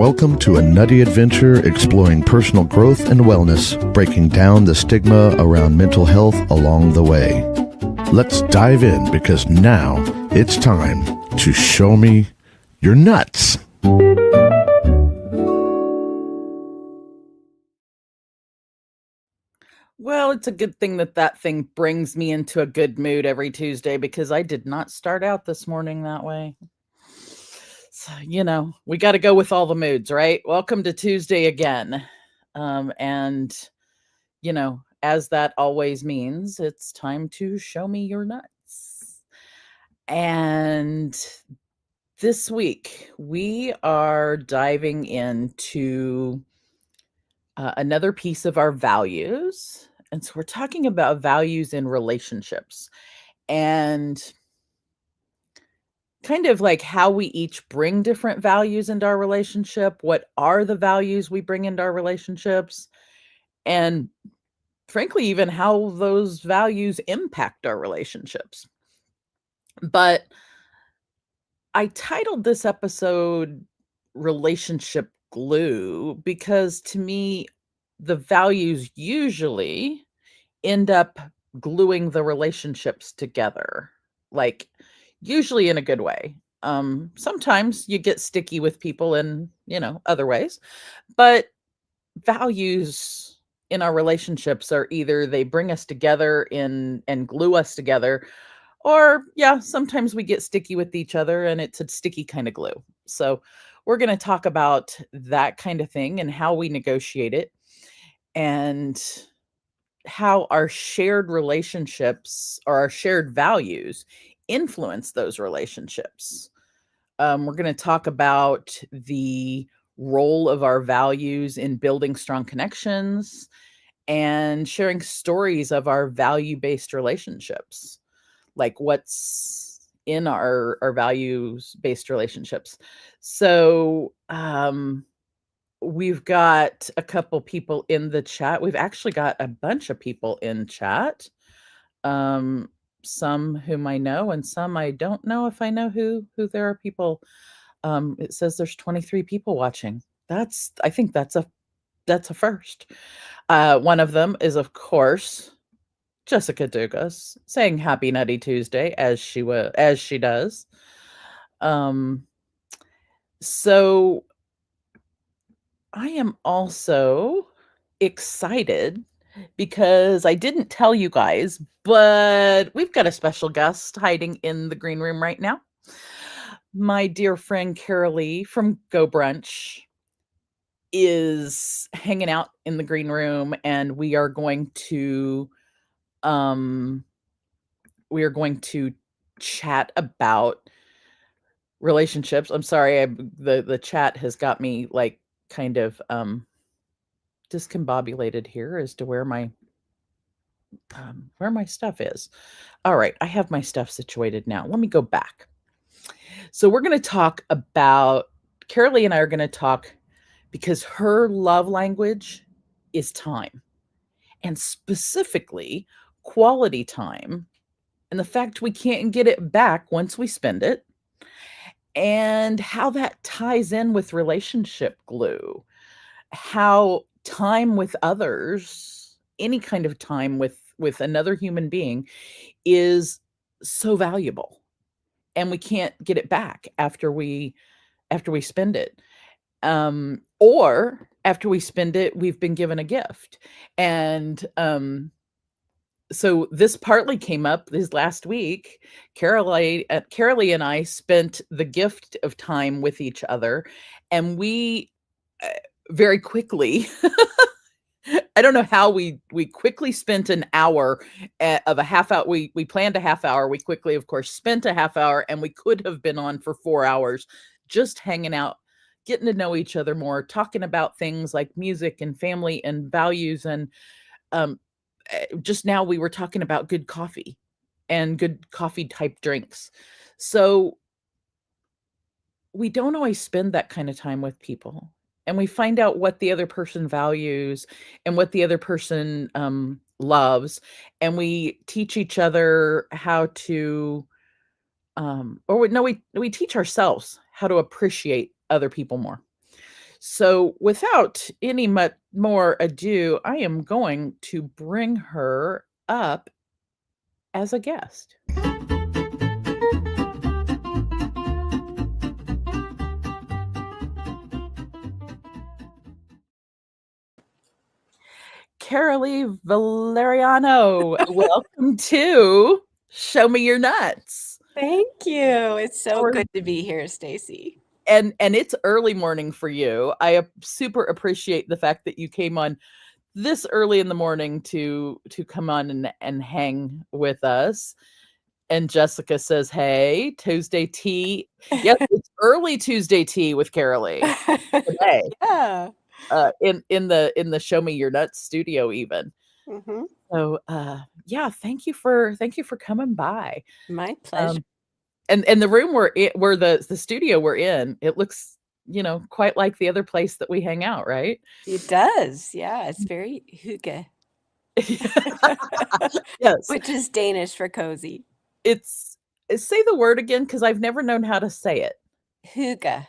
Welcome to a nutty adventure exploring personal growth and wellness, breaking down the stigma around mental health along the way. Let's dive in because now it's time to show me your nuts. Well, it's a good thing that thing brings me into a good mood every Tuesday because I did not start out this morning that way. So, we got to go with all the moods, right? Welcome to Tuesday again. And, as that always means, it's time to show me your nuts. And this week, we are diving into another piece of our values. And so we're talking about values in relationships and kind of like how we each bring different values into our relationship. What are the values we bring into our relationships? And frankly, even how those values impact our relationships. But I titled this episode Relationship Glue because to me, the values usually end up gluing the relationships together, like usually in a good way. Sometimes you get sticky with people in, other ways, but values in our relationships are either they bring us together in and glue us together, or yeah, sometimes we get sticky with each other and it's a sticky kind of glue. So we're going to talk about that kind of thing and how we negotiate it and how our shared relationships or our shared values influence those relationships. We're going to talk about the role of our values in building strong connections and sharing stories of our value-based relationships, like what's in our values-based relationships. So, we've got a couple people in the chat. We've actually got a bunch of people in chat. Some whom I know and some I don't know if I know who there are people. It says there's 23 people watching. I think that's a first. One of them is, of course, Jessica Dugas saying Happy Nutty Tuesday as she does. So I am also excited because I didn't tell you guys, but we've got a special guest hiding in the green room right now. My dear friend Carolee from Go Brunch is hanging out in the green room, and we are going to chat about relationships. I'm sorry, the chat has got me like kind of discombobulated here as to where my stuff is. All right, I have my stuff situated now. Let me go back. So we're going to talk about Carolee and I are going to talk because her love language is time, and specifically quality time, and the fact we can't get it back once we spend it, and how that ties in with relationship glue, how time with others, any kind of time with another human being is so valuable, and we can't get it back after we spend it. Or after we spend it, we've been given a gift. And so this partly came up this last week. Carolee and I spent the gift of time with each other, and we very quickly I don't know how we quickly spent an hour of a half hour. We planned a half hour. We quickly, of course, spent a half hour, and we could have been on for 4 hours just hanging out, getting to know each other more, talking about things like music and family and values. And just now we were talking about good coffee and good coffee type drinks. So we don't always spend that kind of time with people, and we find out what the other person values and what the other person loves, and we teach each other how to we teach ourselves how to appreciate other people more. So, without any much more ado, I am going to bring her up as a guest. Carolee Valeriano, welcome to Show Me Your Nuts. Thank you. It's so Or- good to be here, Stacy. And it's early morning for you. I super appreciate the fact that you came on this early in the morning to come on and hang with us. And Jessica says, "Hey, Tuesday tea." Yes, it's early Tuesday tea with Carolee today. Yeah. In the Show Me Your Nuts studio even. hmm So yeah, thank you for coming by. My pleasure. And the room where the studio we're in, it looks, quite like the other place that we hang out, right? It does. Yeah. It's very hygge, Yes. which is Danish for cozy. Say the word again, because I've never known how to say it. Hygge.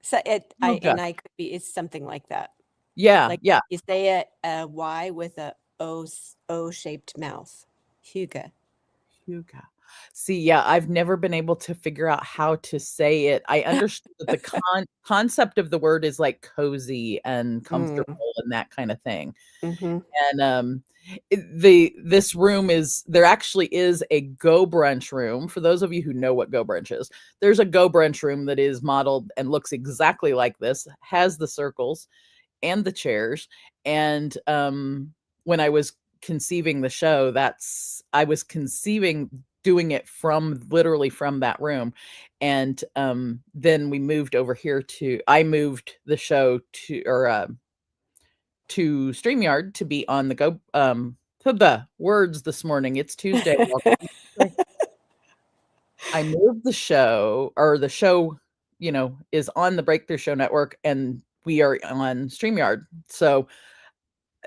So Hygge. I could be, it's something like that. Yeah, Like yeah. you say a Y with a O-shaped mouth. Hygge. Hygge. See, yeah, I've never been able to figure out how to say it. I understood that the concept of the word is like cozy and comfortable and that kind of thing. Mm-hmm. And this room there actually is a Go Brunch room. For those of you who know what Go Brunch is, there's a Go Brunch room that is modeled and looks exactly like this, has the circles and the chairs. And when I was conceiving the show, I was conceiving doing it literally from that room. And then we moved over here I moved the show to StreamYard to be on the Go the words this morning. It's Tuesday. I moved the show, or the show, is on the Breakthrough Show Network, and we are on StreamYard. So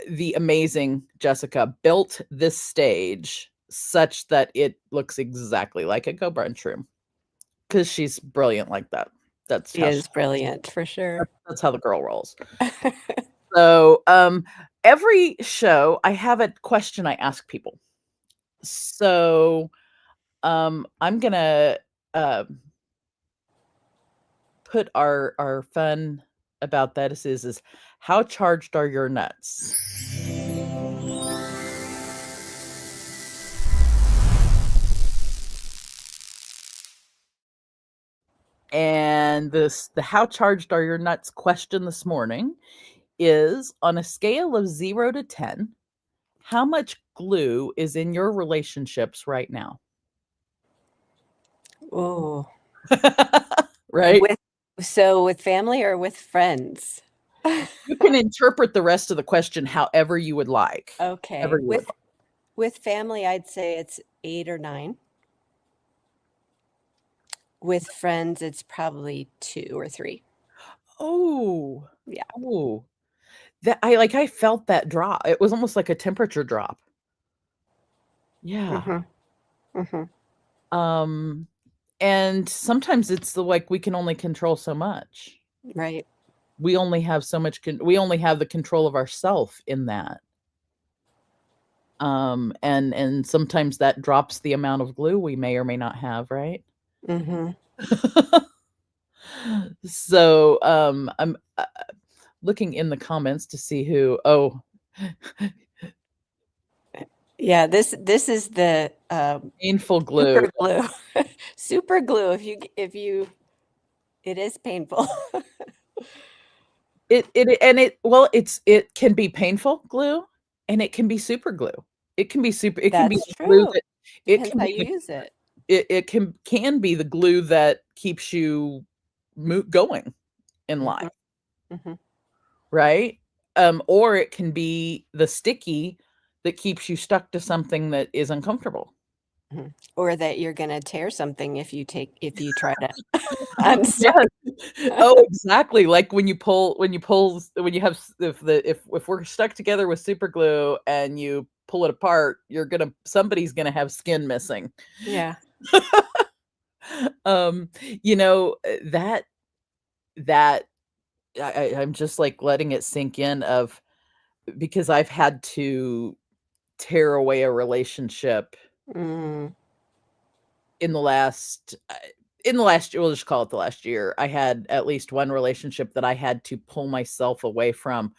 the amazing Jessica built this stage such that it looks exactly like a Go Brunch room, because she's brilliant like that. She is brilliant for sure. That's how the girl rolls. So every show I have a question I ask people. So I'm gonna put our fun about that is how charged are your nuts? And the how charged are your nuts question this morning is, on a scale of 0 to 10, how much glue is in your relationships right now? Oh, right? With family or with friends? You can interpret the rest of the question however you would like. Okay. With family, I'd say it's 8 or 9. With friends, it's probably 2 or 3. Oh. Yeah. Oh. I felt that drop. It was almost like a temperature drop. Yeah. And sometimes it's we can only control so much. Right. We only have so much we only have the control of ourself in that. And sometimes that drops the amount of glue we may or may not have, right? So I'm looking in the comments to see who. Yeah, this is the painful glue. Super glue. Super glue. It is painful. It can be painful glue, and it can be super glue. It can be super. It can be glue that Depends how you use it. It can be the glue that keeps you going in life, right? Or it can be the sticky that keeps you stuck to something that is uncomfortable, or that you're going to tear something if you try to unstick. Oh, exactly. Like when you have if we're stuck together with super glue and you pull it apart, somebody's gonna have skin missing. Yeah. That I'm just like letting it sink in of because I've had to tear away a relationship Mm, in the last in the last year, we'll just call it the last year. I had at least one relationship that I had to pull myself away from.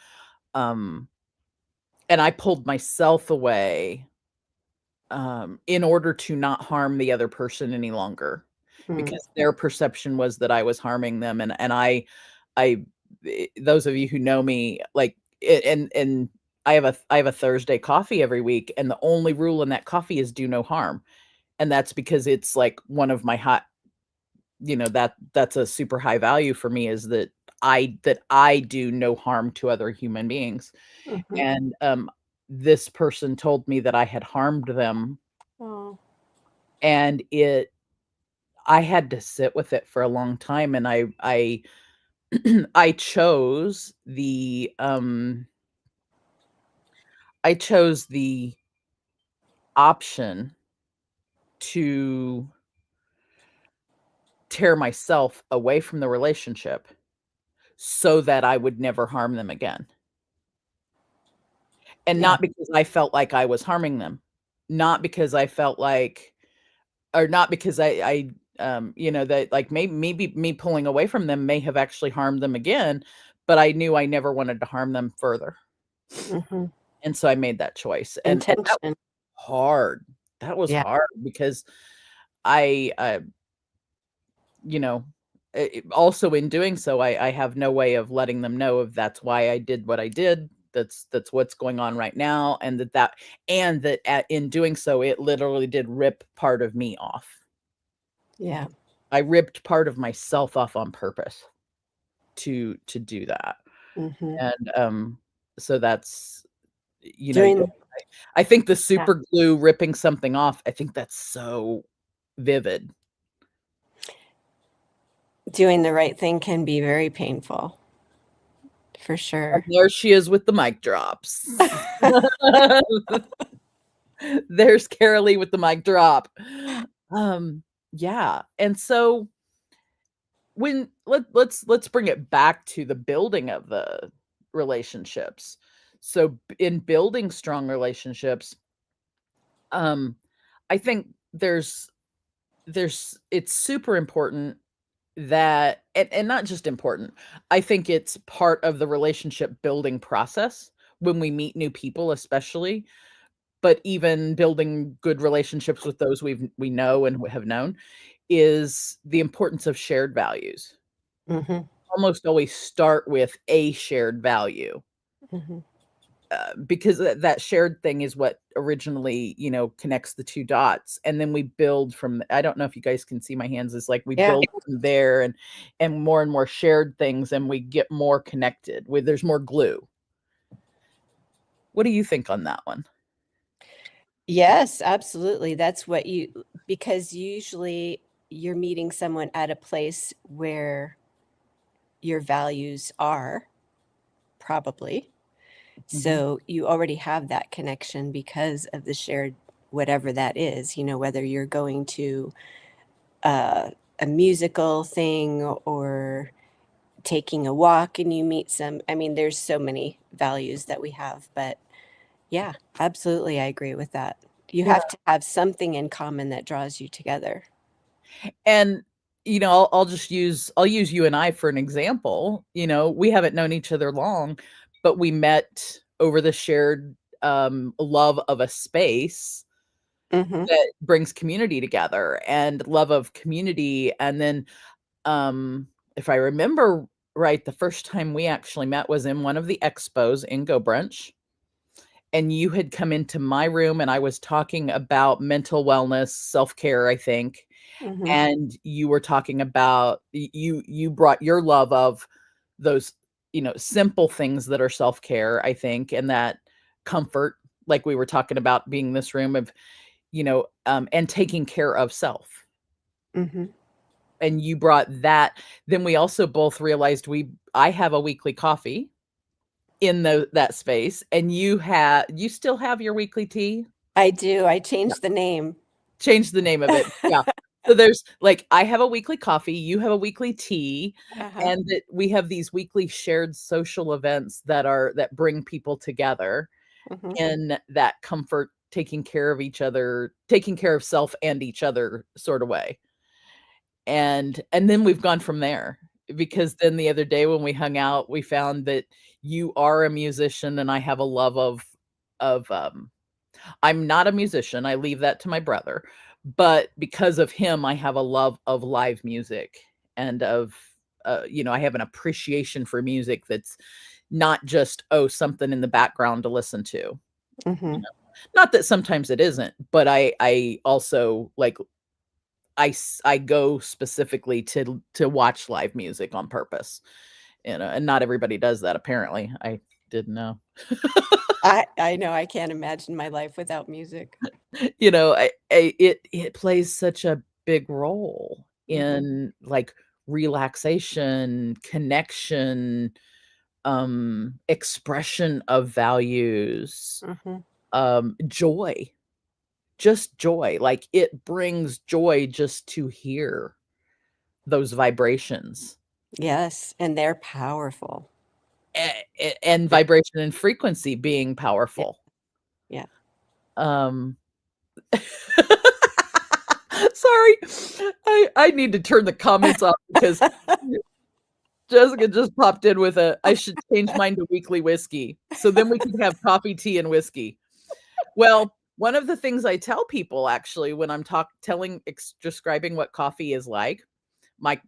Um, and I pulled myself away in order to not harm the other person any longer mm, because their perception was that I was harming them. And I, those of you who know me, like, and I have a Thursday coffee every week. And the only rule in that coffee is do no harm. And that's because it's like one of my hot, that's a super high value for me is that I do no harm to other human beings. mhm. And this person told me that I had harmed them, Oh, and I had to sit with it for a long time, and I I chose I chose the option to tear myself away from the relationship so that I would never harm them again. And yeah. not because I felt like I was harming them, not because I felt like or not because that like maybe me pulling away from them may have actually harmed them again, but I knew I never wanted to harm them further. Mhm. And so I made that choice. And that was Intention. hard. That was Yeah. hard because I you know, also in doing so, I have no way of letting them know if that's why I did what I did. That's what's going on right now, and in doing so, it literally did rip part of me off. Yeah. I ripped part of myself off on purpose to do that. Mhm. And so that's you know, Doing I think the yeah. super glue ripping something off, I think that's so vivid. Doing the right thing can be very painful, for And sure. there she is with the mic drops. There's Carolee with the mic drop. Um, yeah, and so when let's bring it back to the building of the relationships. So in building strong relationships, um, I think it's super important that and not just important. I think it's part of the relationship building process when we meet new people, especially, but even building good relationships with those we know and have known is the importance of shared values. Mhm. Almost always start with a shared value, Mhm. because that shared thing is what originally, connects the 2 dots, and then we build from I don't know if you guys can see my hands, it's like we Yeah. build from there and more shared things, and we get more connected with there's more glue. What do you think on that one? Yes, absolutely. That's what you because usually you're meeting someone at a place where your values are, probably. Mhm. So you already have that connection because of the shared whatever that is, whether you're going to uh, a musical thing or taking a walk and you meet some. I mean, there's so many values that we have, but yeah, absolutely. I agree with that. You Yeah. have to have something in common that draws you together. And, I'll use you and I for an example. We haven't known each other long, but we met over the shared, love of a space Hmm. that brings community together and love of community. And then, if I remember right, the first time we actually met was in one of the expos in Go Brunch. And you had come into my room and I was talking about mental wellness, self-care, I think. Hmm. And you were talking about you brought your love of those, simple things that are self-care, I think, and that comfort, like we were talking about being in this room of, and taking care of self. Hmm. And you brought that. Then we also both realized I have a weekly coffee in that space, and you still have your weekly tea? I do. I Yeah. changed the name. Change the name of it. Yeah. So there's like, I have a weekly coffee, you have a weekly tea, Uh-huh. and that we have these weekly shared social events that bring people together Mhm. in that comfort, taking care of each other, taking care of self and each other sort of way. And then we've gone from there, because then the other day when we hung out, we found that you are a musician and I have a love of I'm not a musician, I leave that to my brother, but because of him, I have a love of live music and I have an appreciation for music that's not just, oh, something in the background to listen to. You Mhm. know? Not that sometimes it isn't, but I also like I go specifically to watch live music on purpose, and not everybody does that apparently. I didn't know. I know I can't imagine my life without music. It plays such a big role Mhm. in, like, relaxation, connection, expression of values, Mhm. joy, just joy. Like, it brings joy just to hear those vibrations, Yes, and they're powerful. and Yeah, vibration and frequency being yeah, powerful. yeah. Um Sorry. I need to turn the comments off because Jessica just popped in with I should change mine to weekly whiskey, so then we can have coffee, tea, and whiskey. Well, one of the things I tell people actually when I'm describing what coffee is like, my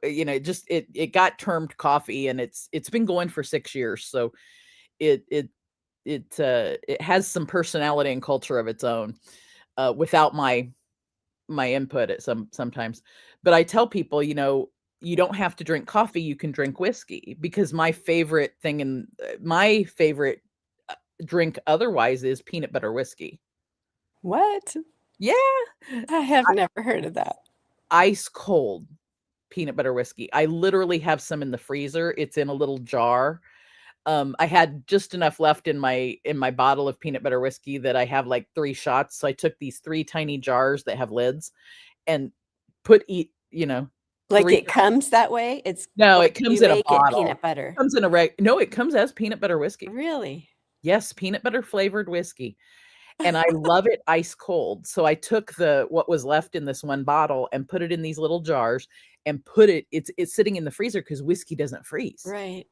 it got termed coffee, and it's been going for 6 years, so it it it has some personality and culture of its own, without my input at sometimes. But I tell people, you don't have to drink coffee, you can drink whiskey, because my favorite drink otherwise is peanut butter whiskey. What? Yeah, I have never heard of that. ice cold peanut butter whiskey. I literally have some in the freezer. It's in a little jar. I had just enough left in my bottle of peanut butter whiskey that I have like 3 shots. So I took these 3 tiny jars that have lids and put eat, you know, Like, 3 it comes that way? It's No, or it you comes in a make it bottle. peanut butter? Comes in a reg No, it comes as peanut butter whiskey. Really? Yes, peanut butter flavored whiskey, and I love it ice cold. So I took what was left in this one bottle and put it in these little jars and it's sitting in the freezer because whiskey doesn't freeze. Right.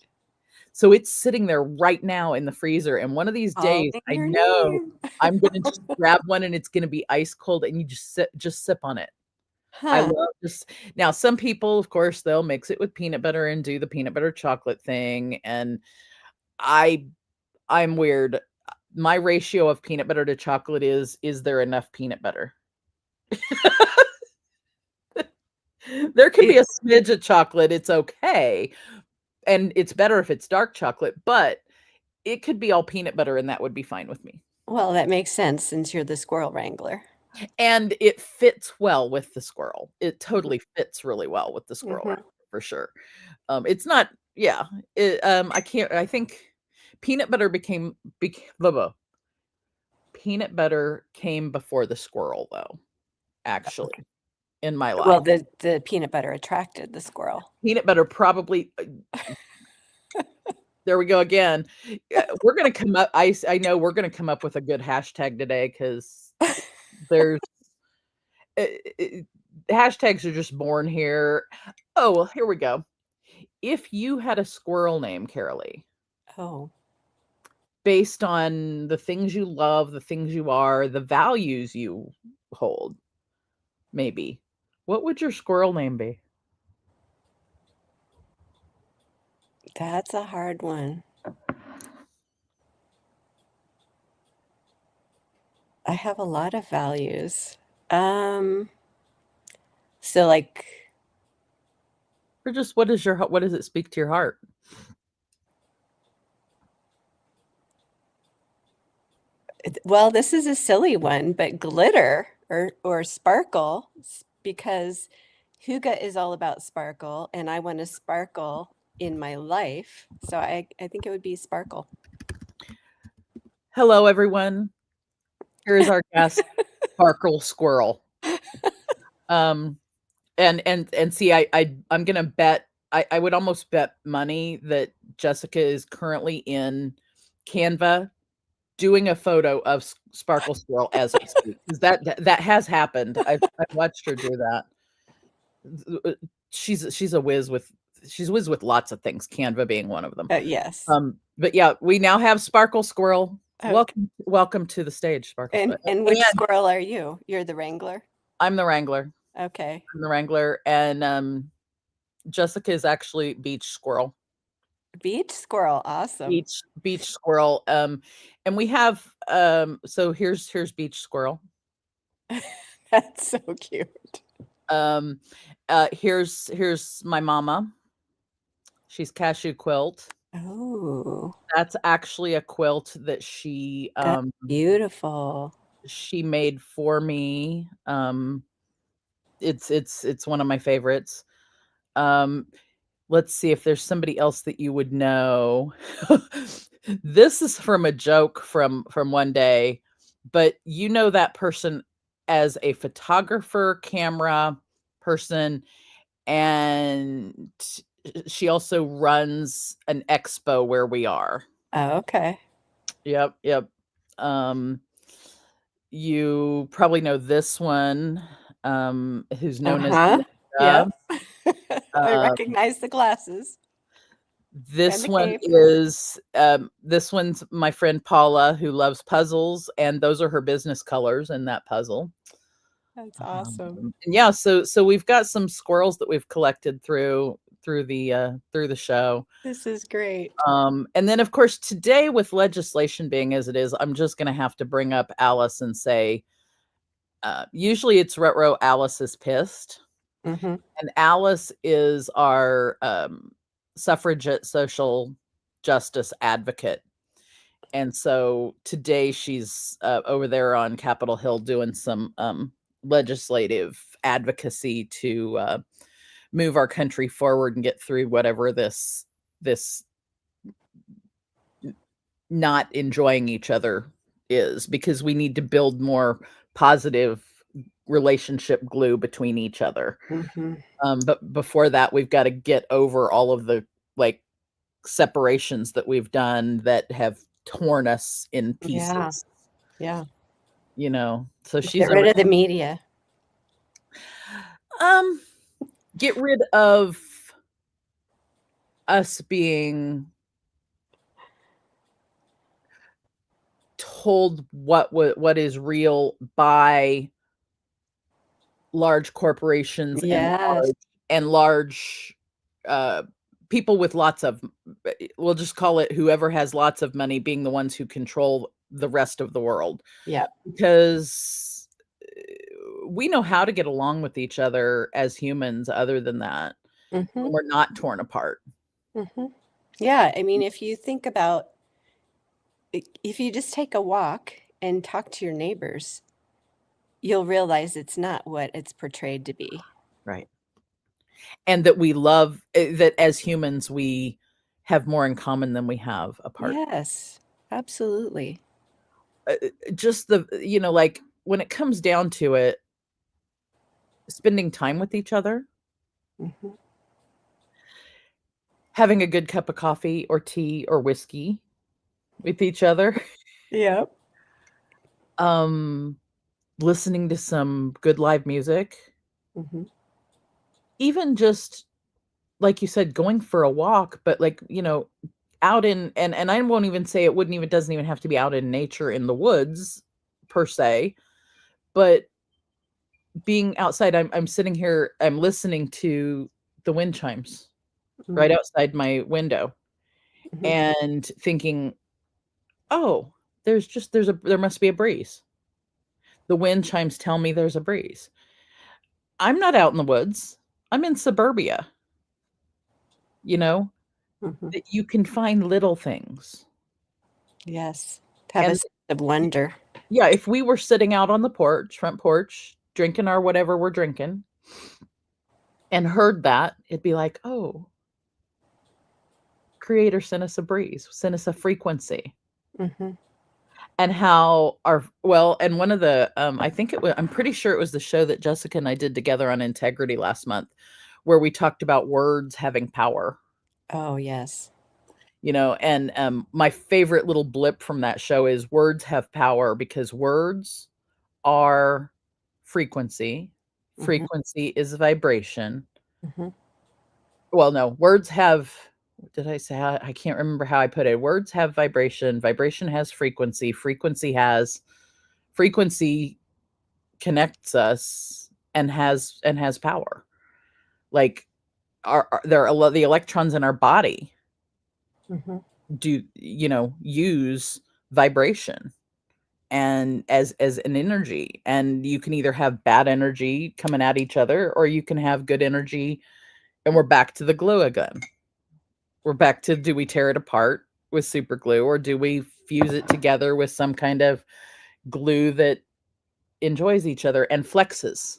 So it's sitting there right now in the freezer, and one of these days, Calling I your know name. I'm gonna just grab one and it's gonna be ice cold and you just sip on it. I Huh. love just Now some people, of course, they'll mix it with peanut butter and do the peanut butter chocolate thing, and I I'm weird. My ratio of peanut butter to chocolate is there enough peanut butter? There can be It a smidge of chocolate, it's okay, and it's better if it's dark chocolate, but it could be all peanut butter and that would be fine with me. well, that makes sense since you're the Squirrel Wrangler. And it fits well with the squirrel. It totally fits really well with the squirrel Mhm. wrapper for sure. It's not Yeah, I think peanut butter blah, blah. Peanut butter came before the squirrel though, Okay. actually, in my Well, life. the peanut butter attracted the squirrel. Peanut butter probably There we go again. We're gonna come up I know we're gonna come up with a good hashtag today because there's eh, hashtags are just born here. Oh, well, here we go. If you had a squirrel name, Carolee, Oh, based on the things you love, the things you are, the values you hold, maybe, what would your squirrel name be? that's a hard one. I have a lot of values. Um, so, like, Or just what does it speak to your heart? well, this is a silly one, but glitter or sparkle, because Huga is all about sparkle, and I want to sparkle in my life. So I think it would be sparkle. Hello, everyone. Here is our guest, Sparkle Squirrel. Um, and see, I'm gonna bet I would almost bet money that Jessica is currently in Canva doing a photo of Sparkle Squirrel as we speak, 'cause that has happened. I've watched her do that. She's a whiz with she's whiz with lots of things, Canva being one of them. Yes. But yeah, we now have Sparkle Squirrel. Okay. Welcome to the stage, Sparkle Squirrel. And which And squirrel are you? You're the Wrangler? I'm the Wrangler. Okay. I'm the Wrangler, and Jessica is actually Beach Squirrel. Beach squirrel. Awesome. Beach Squirrel. And we have so here's Beach Squirrel. That's so cute. Here's my mama. She's Cashew Quilt. Oh, That's actually a quilt that she that's beautiful. she made for me. It's one of my favorites. Let's see if there's somebody else that you would know. This is from a joke from one day, but you know that person as a photographer, camera person, and she also runs an expo where we are. Oh, okay. Yep, yep. Um, you probably know this one, who's known as Uh-huh. Linda. Yep. I recognize the glasses and This the one cape. is this one's my friend Paula, who loves puzzles, and those are her business colors in that puzzle. That's awesome. And yeah, so we've got some squirrels that we've collected through the show. This is great. And then of course today, with legislation being as it is, I'm just gonna have to bring up Alice and say, usually it's retro Alice is pissed. Mm-hmm. And Alice is our suffragette social justice advocate. And so today she's over there on Capitol Hill doing some legislative advocacy to move our country forward and get through whatever this not enjoying each other is, because we need to build more positive relationship glue between each other. Mm-hmm. But before that, we've got to get over all of the like separations that we've done that have torn us in pieces. Yeah. You know, so she's Get rid of the media. Get rid of us being told what is real by large corporations Yes. and large people with lots of, we'll just call it whoever has lots of money, being the ones who control the rest of the world. Yeah. Because we know how to get along with each other as humans other than that. Mm-hmm. We're not torn apart. Mm-hmm. Yeah. I mean, if you think about, if you just take a walk and talk to your neighbors, you'll realize it's not what it's portrayed to be. Right. And that we love that as humans, we have more in common than we have apart. Yes, absolutely. Just like when it comes down to it, spending time with each other, Mm-hmm. having a good cup of coffee or tea or whiskey with each other. Yep. Listening to some good live music. Mm-hmm. Even just, like you said, going for a walk, but out in, and I won't even say it doesn't even have to be out in nature in the woods per se, but being outside. I'm sitting here, I'm listening to the wind chimes right outside my window, Mm-hmm. and thinking, oh, there must be a breeze. The wind chimes tell me there's a breeze. I'm not out in the woods. I'm in suburbia. Mm-hmm. That you can find little things. Yes. Have a sense of wonder. Yeah. If we were sitting out on the front porch, drinking our whatever we're drinking, and heard that, it'd be like, oh, Creator sent us a breeze, sent us a frequency. Mm-hmm. and how and one of the I think it was, I'm pretty sure it was the show that Jessica and I did together on integrity last month, where we talked about words having power. Oh, yes. And my favorite little blip from that show is words have power because words are frequency. Frequency is vibration. Mm-hmm. Well, no, words have, what did I say? I can't remember how I put it. Words have vibration. Vibration has frequency. Frequency connects us and has power. Like there are a lot, the electrons in our body do use vibration and as an energy, and you can either have bad energy coming at each other or you can have good energy. And we're back to the glue again. We're back to, do we tear it apart with super glue, or do we fuse it together with some kind of glue that enjoys each other and flexes,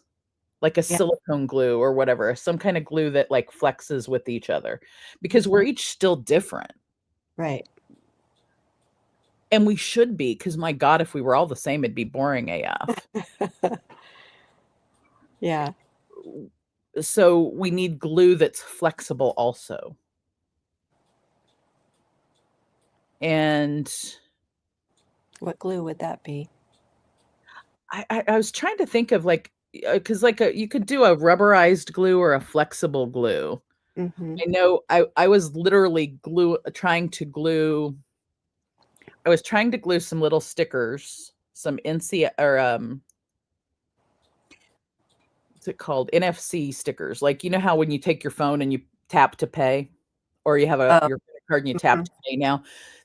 like a silicone glue or whatever, some kind of glue that like flexes with each other, because we're each still different. Right. And we should be, because my God, if we were all the same, it'd be boring AF. Yeah. So we need glue that's flexible also. And what glue would that be? I was trying to think of because you could do a rubberized glue or a flexible glue. Mm-hmm. I know I was literally trying to glue some little stickers, some NC or what's it called? NFC stickers. Like, you know how when you take your phone and you tap to pay, or you have your credit card and you tap to pay now,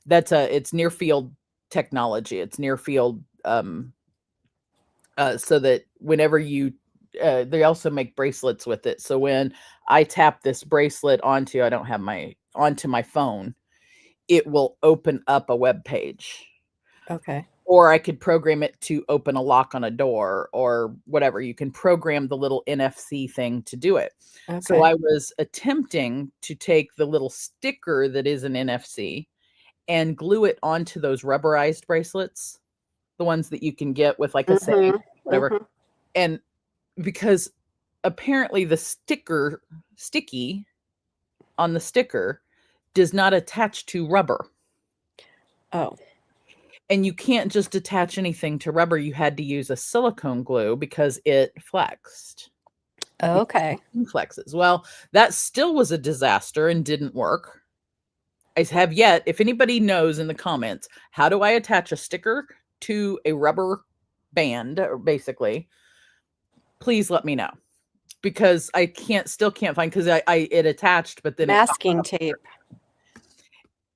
it's near field technology. It's near field so that whenever you they also make bracelets with it. So when I tap this bracelet onto my phone, it will open up a web page. Okay. Or I could program it to open a lock on a door or whatever. You can program the little NFC thing to do it. Okay. So I was attempting to take the little sticker that is an NFC and glue it onto those rubberized bracelets, the ones that you can get with like a saying, whatever. And because apparently the sticky on the sticker does not attach to rubber. Oh. And you can't just attach anything to rubber. You had to use a silicone glue because it flexed. Okay. It flexes. Well, that still was a disaster and didn't work. I have yet, if anybody knows in the comments, how do I attach a sticker to a rubber band, basically, please let me know. Because I still can't find, because it attached, but then masking tape.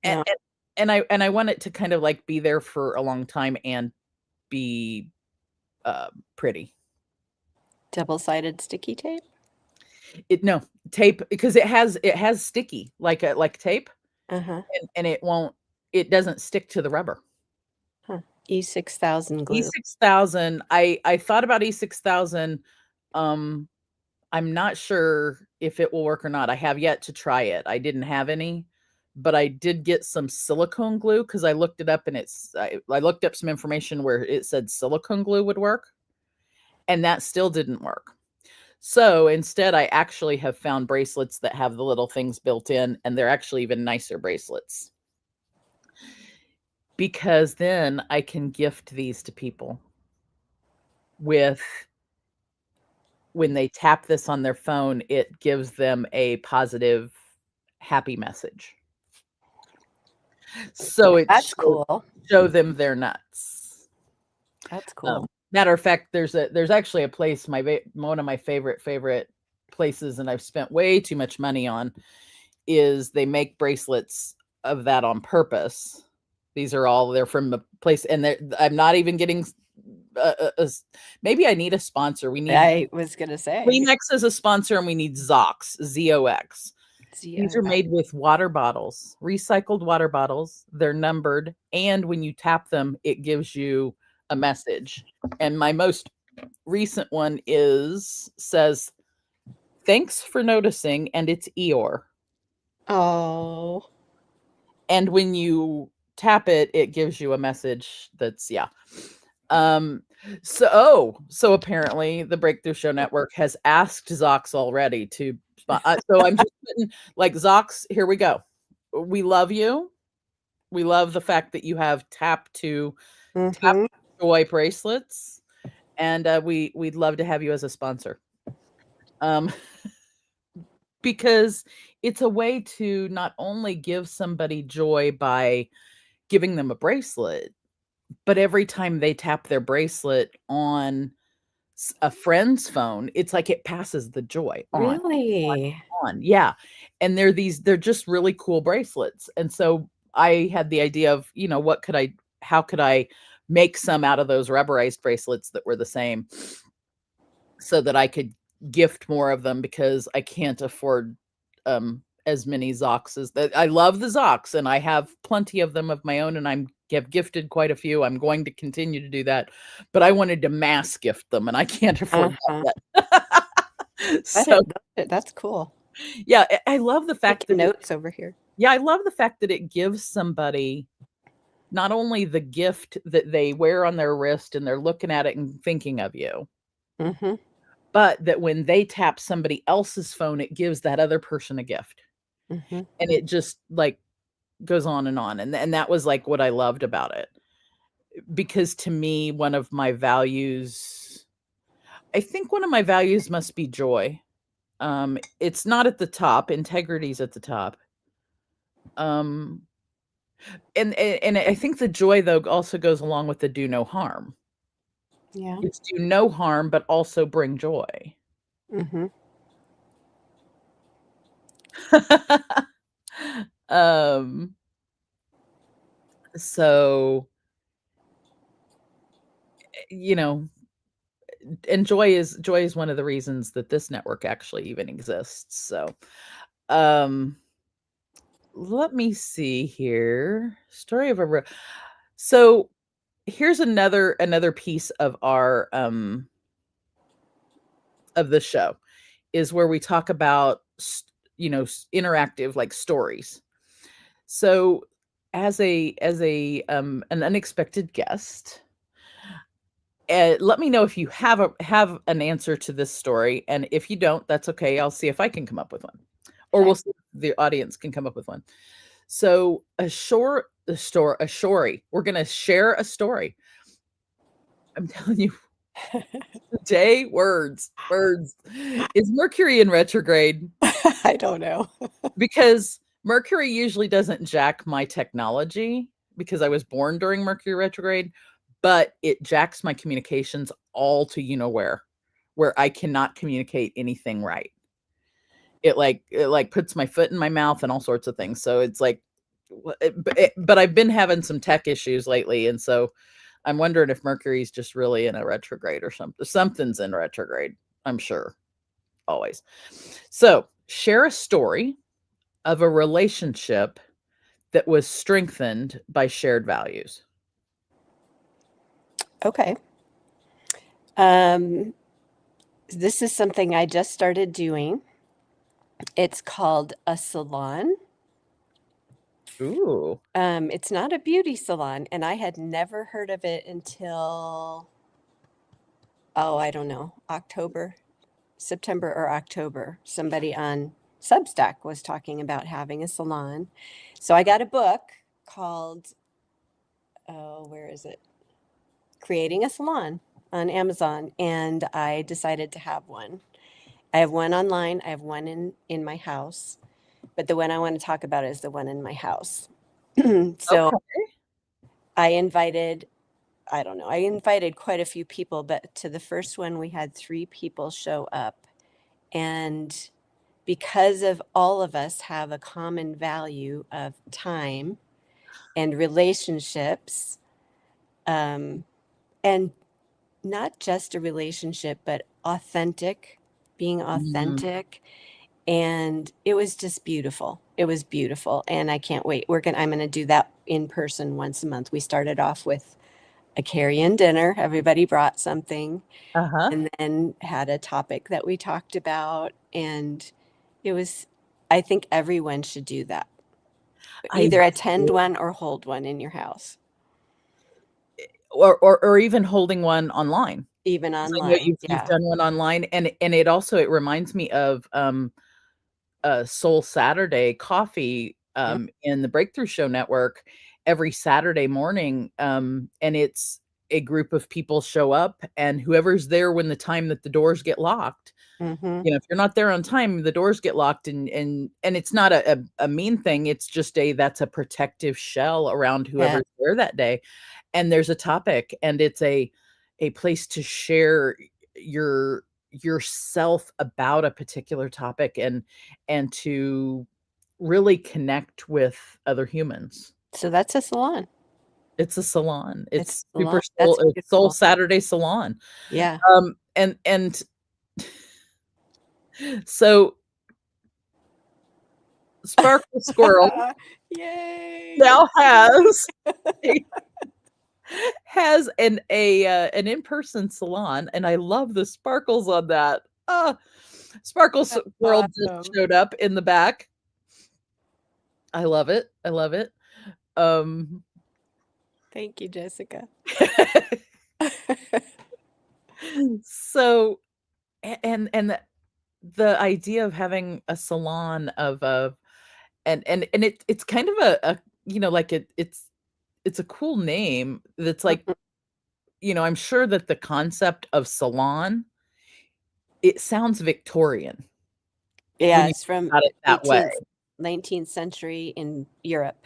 And I want it to kind of like be there for a long time and be pretty. Double-sided sticky tape? No, tape, because it has sticky like tape. Uh-huh. And it doesn't stick to the rubber. Huh. E6000 glue. E6000, I thought about E6000. I'm not sure if it will work or not. I have yet to try it. I didn't have any, but I did get some silicone glue because I looked it up, and I looked up some information where it said silicone glue would work, and that still didn't work. So instead, I actually have found bracelets that have the little things built in, and they're actually even nicer bracelets, because then I can gift these to people when they tap this on their phone, it gives them a positive, happy message. So that's cool. Show them they're nuts. That's cool. Matter of fact, there's actually a place, one of my favorite places, and I've spent way too much money on, is they make bracelets of that on purpose. They're from a place, and I'm not even getting maybe I need a sponsor. I was gonna say Kleenex is a sponsor, and we need Zox, ZOX. These are made with water bottles, recycled water bottles. They're numbered, and when you tap them, it gives you a message. And my most recent one says, "Thanks for noticing," and it's Eeyore. Oh. And when you tap it, it gives you a message that's yeah. So apparently the Breakthrough Show Network has asked Zox already to so I'm just putting like Zox, here we go. We love you. We love the fact that you have tap Mm-hmm. joy bracelets, and we'd love to have you as a sponsor. Um because it's a way to not only give somebody joy by giving them a bracelet, but every time they tap their bracelet on a friend's phone, it's like it passes the joy Really? on. Yeah. And they're just really cool bracelets. And so I had the idea of, how could I make some out of those rubberized bracelets that were the same so that I could gift more of them because I can't afford as many Zoxes. That I love the Zox and I have plenty of them of my own and have gifted quite a few. I'm going to continue to do that, but I wanted to mass gift them and I can't afford Uh-huh. that. So That's cool. yeah, I love the fact Taking that notes over here. I love the fact that it gives somebody not only the gift that they wear on their wrist and they're looking at it and thinking of you, Mm-hmm. but that when they tap somebody else's phone, it gives that other person a gift. Mm-hmm. And it just like goes on. And that was like what I loved about it. Because to me, I think one of my values must be joy. It's not at the top, integrity's at the top. And I think the joy though also goes along with the do no harm. Yeah. It's do no harm, but also bring joy. Mm-hmm. um so you know and joy is one of the reasons that this network actually even exists. So um let me see here. Story of a so here's another piece of our of the show is where we talk about interactive like stories. So as a an unexpected guest, let me know if you have an answer to this story, and if you don't, that's okay. I'll see if I can come up with one, or we'll Okay. see if the audience can come up with one. So a story. We're gonna share a story. I'm telling you, today words. Is Mercury in retrograde? I don't know. Because Mercury usually doesn't jack my technology because I was born during Mercury retrograde, but it jacks my communications all to where I cannot communicate anything right. It puts my foot in my mouth and all sorts of things. So it's like, but I've been having some tech issues lately, and so I'm wondering if Mercury's just really in a retrograde or something. Something's in retrograde, I'm sure, always. So share a story of a relationship that was strengthened by shared values. Okay. This is something I just started doing. It's called a salon. Ooh. It's not a beauty salon, and I had never heard of it until, I don't know, September or October. Somebody on Substack was talking about having a salon. So I got a book called, where is it? Creating a Salon on Amazon, and I decided to have one. I have one online, I have one in my house, but the one I want to talk about is the one in my house. So Okay. I invited, I don't know, I invited quite a few people, but to the first one, we had 3 people show up. And because of all of us have a common value of time and relationships, and not just a relationship, but being Mhm. authentic. And it was just beautiful. It was beautiful. And I can't wait. I'm going to do that in person once a month. We started off with a carry-in dinner. Everybody brought something Uh-huh. and then had a topic that we talked about. And it was, I think everyone should do that. I Either attend one or hold one in your house. or even holding one online. Even 'Cause I know online, you've yeah. done one online, and it reminds me of, Soul Saturday Coffee, Yep. in the Breakthrough Show Network every Saturday morning, and it's a group of people show up, and whoever's there when the time that the doors get locked, Mhm. if you're not there on time, the doors get locked, and it's not a mean thing, it's just that's a protective shell around Yeah. whoever's there that day, and there's a topic, and it's a place to share your yourself about a particular topic and to really connect with other humans. So that's a salon. It's a salon. It's It's a super salon. That's it's Soul beautiful. Saturday Salon. Yeah. And so Sparkle Squirrel Yay. now has an in-person salon, and I love the sparkles on that. Sparkle That's Squirrel just awesome. showed up in the back. I love it. I love it. Um, Thank you, Jessica. so and the idea of having a salon of and it's kind of a like it's a cool name that's like, Mhm. I'm sure that the concept of salon, it sounds Victorian Yeah, when you it's from think about it that way. 19th century in Europe.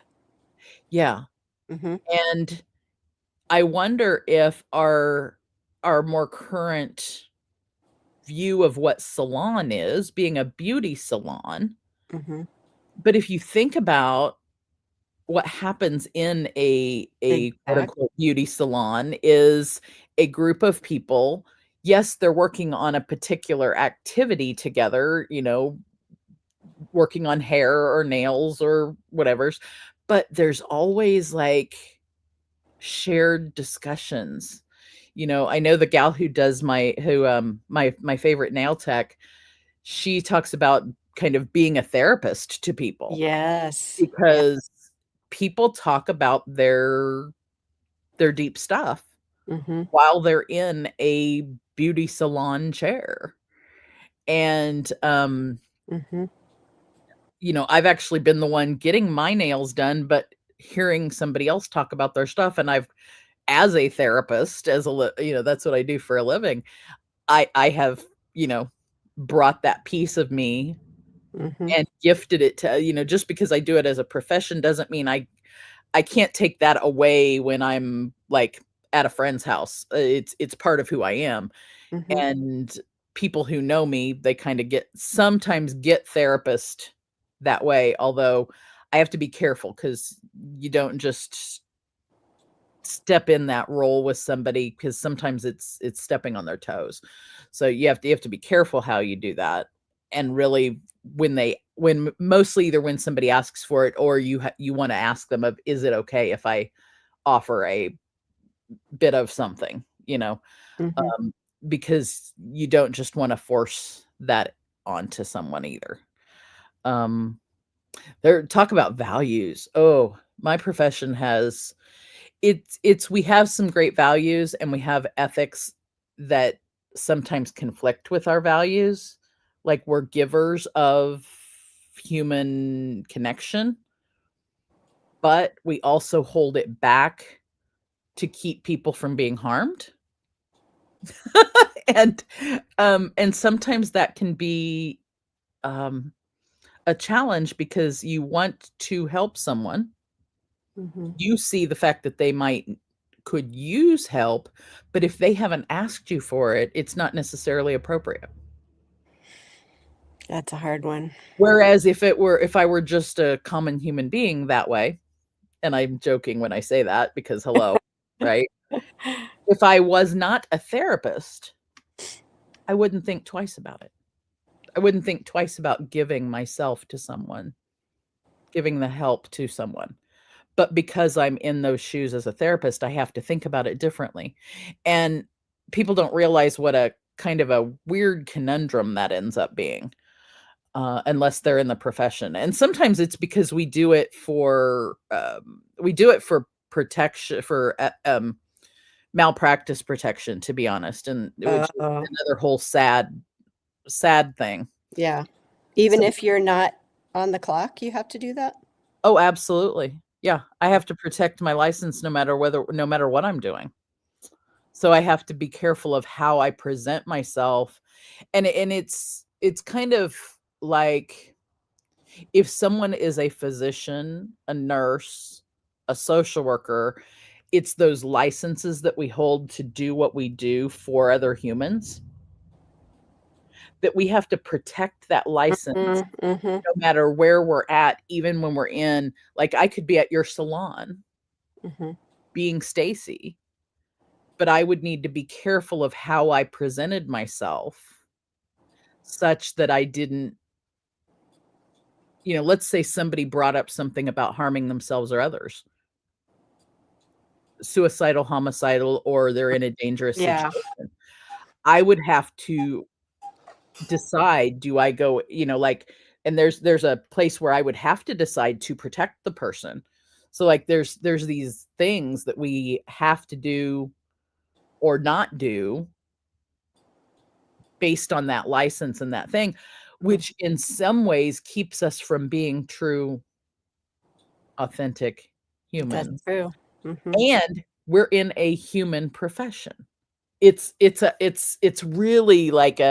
Yeah, Mhm. and I wonder if our more current view of what salon is, being a beauty salon, Mhm. but if you think about what happens in a quote Exactly. unquote beauty salon is a group of people. Yes, they're working on a particular activity together, working on hair or nails or whatever's, but there's always like shared discussions. I know the gal who does my favorite nail tech, she talks about kind of being a therapist to people Yes. Yeah. because people talk about their deep stuff Mhm. while they're in a beauty salon chair. And Mhm. I've actually been the one getting my nails done, but hearing somebody else talk about their stuff, and I've as a therapist, that's what I do for a living. I have, brought that piece of me Mhm. and gifted it to, just because I do it as a profession doesn't mean I can't take that away when I'm, like, at a friend's house. It's part of who I am, Mhm. and people who know me, they kinda sometimes get therapist that way, although I have to be careful because you don't just step in that role with somebody because sometimes it's stepping on their toes. So you have to be careful how you do that, and really when mostly either when somebody asks for it or you wanna ask them of, "Is it okay if I offer a bit of something?" Mhm. Um, because you don't just wanna force that onto someone either. Um, there talk about values. Oh, my profession has it's we have some great values and we have ethics that sometimes conflict with our values. Like, we're givers of human connection, but we also hold it back to keep people from being harmed. And and sometimes that can be um a challenge because you want to help someone. Mhm. You see the fact that they could use help, but if they haven't asked you for it, it's not necessarily appropriate. That's a hard one. Whereas if I were just a common human being that way, and I'm joking when I say that because hello, right? If I was not a therapist, I wouldn't think twice about it. I wouldn't think twice about giving myself to someone, giving the help to someone. But because I'm in those shoes as a therapist, I have to think about it differently. And people don't realize what a kind of a weird conundrum that ends up being. unless they're in the profession. And sometimes it's because we do it for protection, for malpractice protection, to be honest, and which is Oh, another whole sad thing. yeah. Even So, if you're not on the clock, you have to do that? oh, absolutely. Yeah, I have to protect my license no matter what I'm doing. So I have to be careful of how I present myself. And it's kind of like if someone is a physician, a nurse, a social worker, it's those licenses that we hold to do what we do for other humans, that we have to protect that license Mm-hmm. no matter where we're at, even when we're in, like, I could be at your salon Mm-hmm. being Stacy, but I would need to be careful of how I presented myself such that I didn't, let's say somebody brought up something about harming themselves or others, suicidal, homicidal, or they're in a dangerous Yeah. situation. I would have to decide, do I go, like, and there's a place where I would have to decide to protect the person. So, like, there's these things that we have to do or not do based on that license and that thing, which in some ways keeps us from being true, authentic That's humans. true. Mm-hmm. And we're in a human profession. It's really like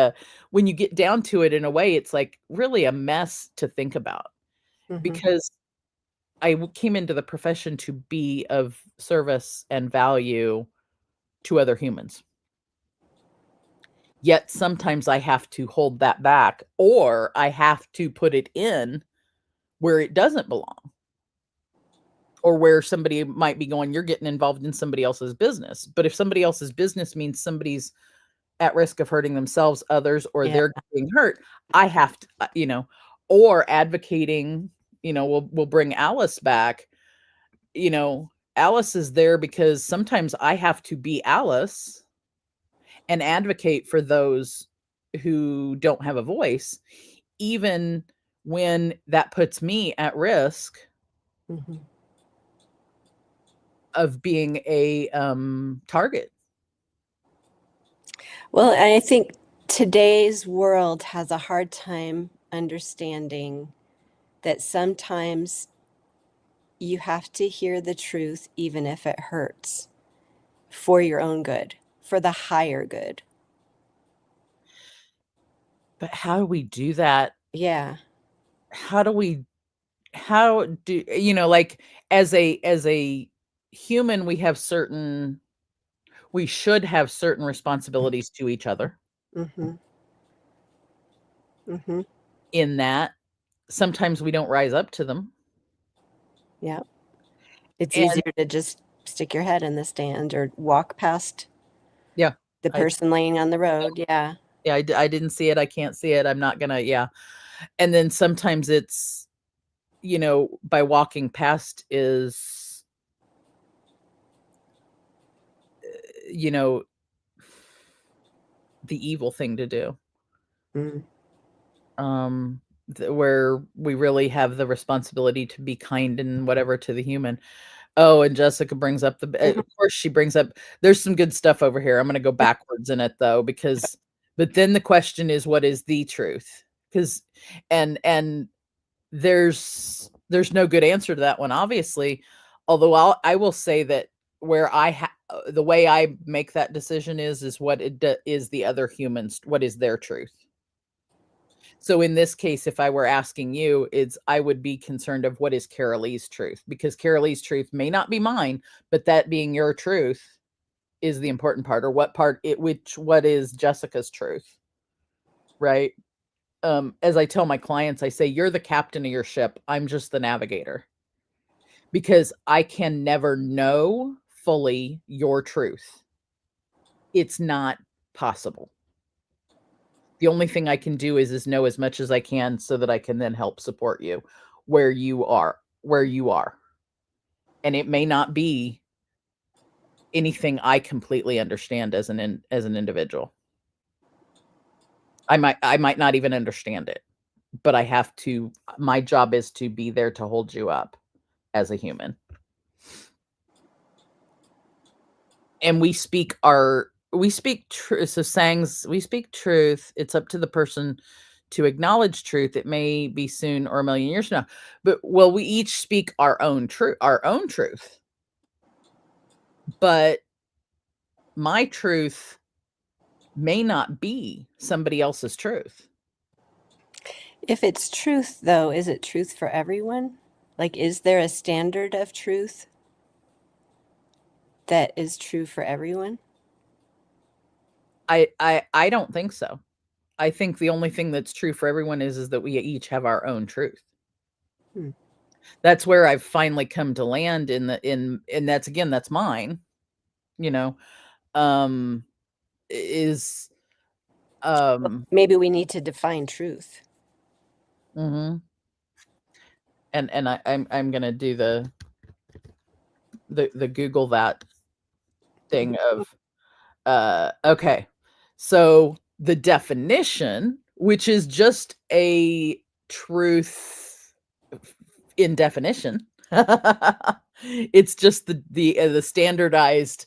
when you get down to it, in a way, it's like really a mess to think about, Mm-hmm. because came into the profession to be of service and value to other humans. Yet sometimes I have to hold that back, or I have to put it in where it doesn't belong, or where somebody might be going, you're getting involved in somebody else's business. But if somebody else's business means somebody's at risk of hurting themselves, others, or Yeah. they're getting hurt, I have to, or advocating, we'll bring Alice back. Alice is there because sometimes I have to be Alice and advocate for those who don't have a voice, even when that puts me at risk Mm-hmm. of being a target. Well, I think today's world has a hard time understanding that sometimes you have to hear the truth, even if it hurts, for your own good, for the higher good. But how do we do that? Yeah. How do we how do like, as a human, we should have certain responsibilities to each other, Mm-hmm. Mm-hmm. in that sometimes we don't rise up to them. Yeah. It's And easier to just stick your head in the stand or walk past yeah, the I person laying on the road. Yeah. yeah, I didn't see it, I can't see it, I'm not gonna, yeah. And then sometimes it's, by walking past is, you know, the evil thing to do. Mm. Um, where we really have the responsibility to be kind and whatever to the human. Oh, and Jessica brings up Mhm. of course she brings up, there's some good stuff over here. I'm gonna go backwards in it though, because but then the question is, what is the truth? Because and there's no good answer to that one, obviously. Although I will say that where the way I make that decision is what is the other humans, what is their truth. So in this case, if I were asking you, I would be concerned of what is Carolee's truth, because Carolee's truth may not be mine, but that being your truth is the important part, or what is Jessica's truth, right? As I tell my clients, I say, you're the captain of your ship. I'm just the navigator, because I can never know fully your truth. It's not possible. The only thing I can do is know as much as I can so that I can then help support you where you are. And it may not be anything I completely understand as an individual. I might not even understand it. but I have to, my job is to be there to hold you up as a human. And we speak truth. So sayings, we speak truth. It's up to the person to acknowledge truth. It may be soon or a million years from now, but we each speak our own truth, but my truth may not be somebody else's truth. If it's truth, though, is it truth for everyone? Like, is there a standard of truth that is true for everyone? I don't think so. I think the only thing that's true for everyone is that we each have our own truth. That's where I've finally come to land and that's mine, you know, is, maybe we need to define truth. and I'm going to do the Google that thing of, okay. So the definition, which is just a truth in definition, it's just the standardized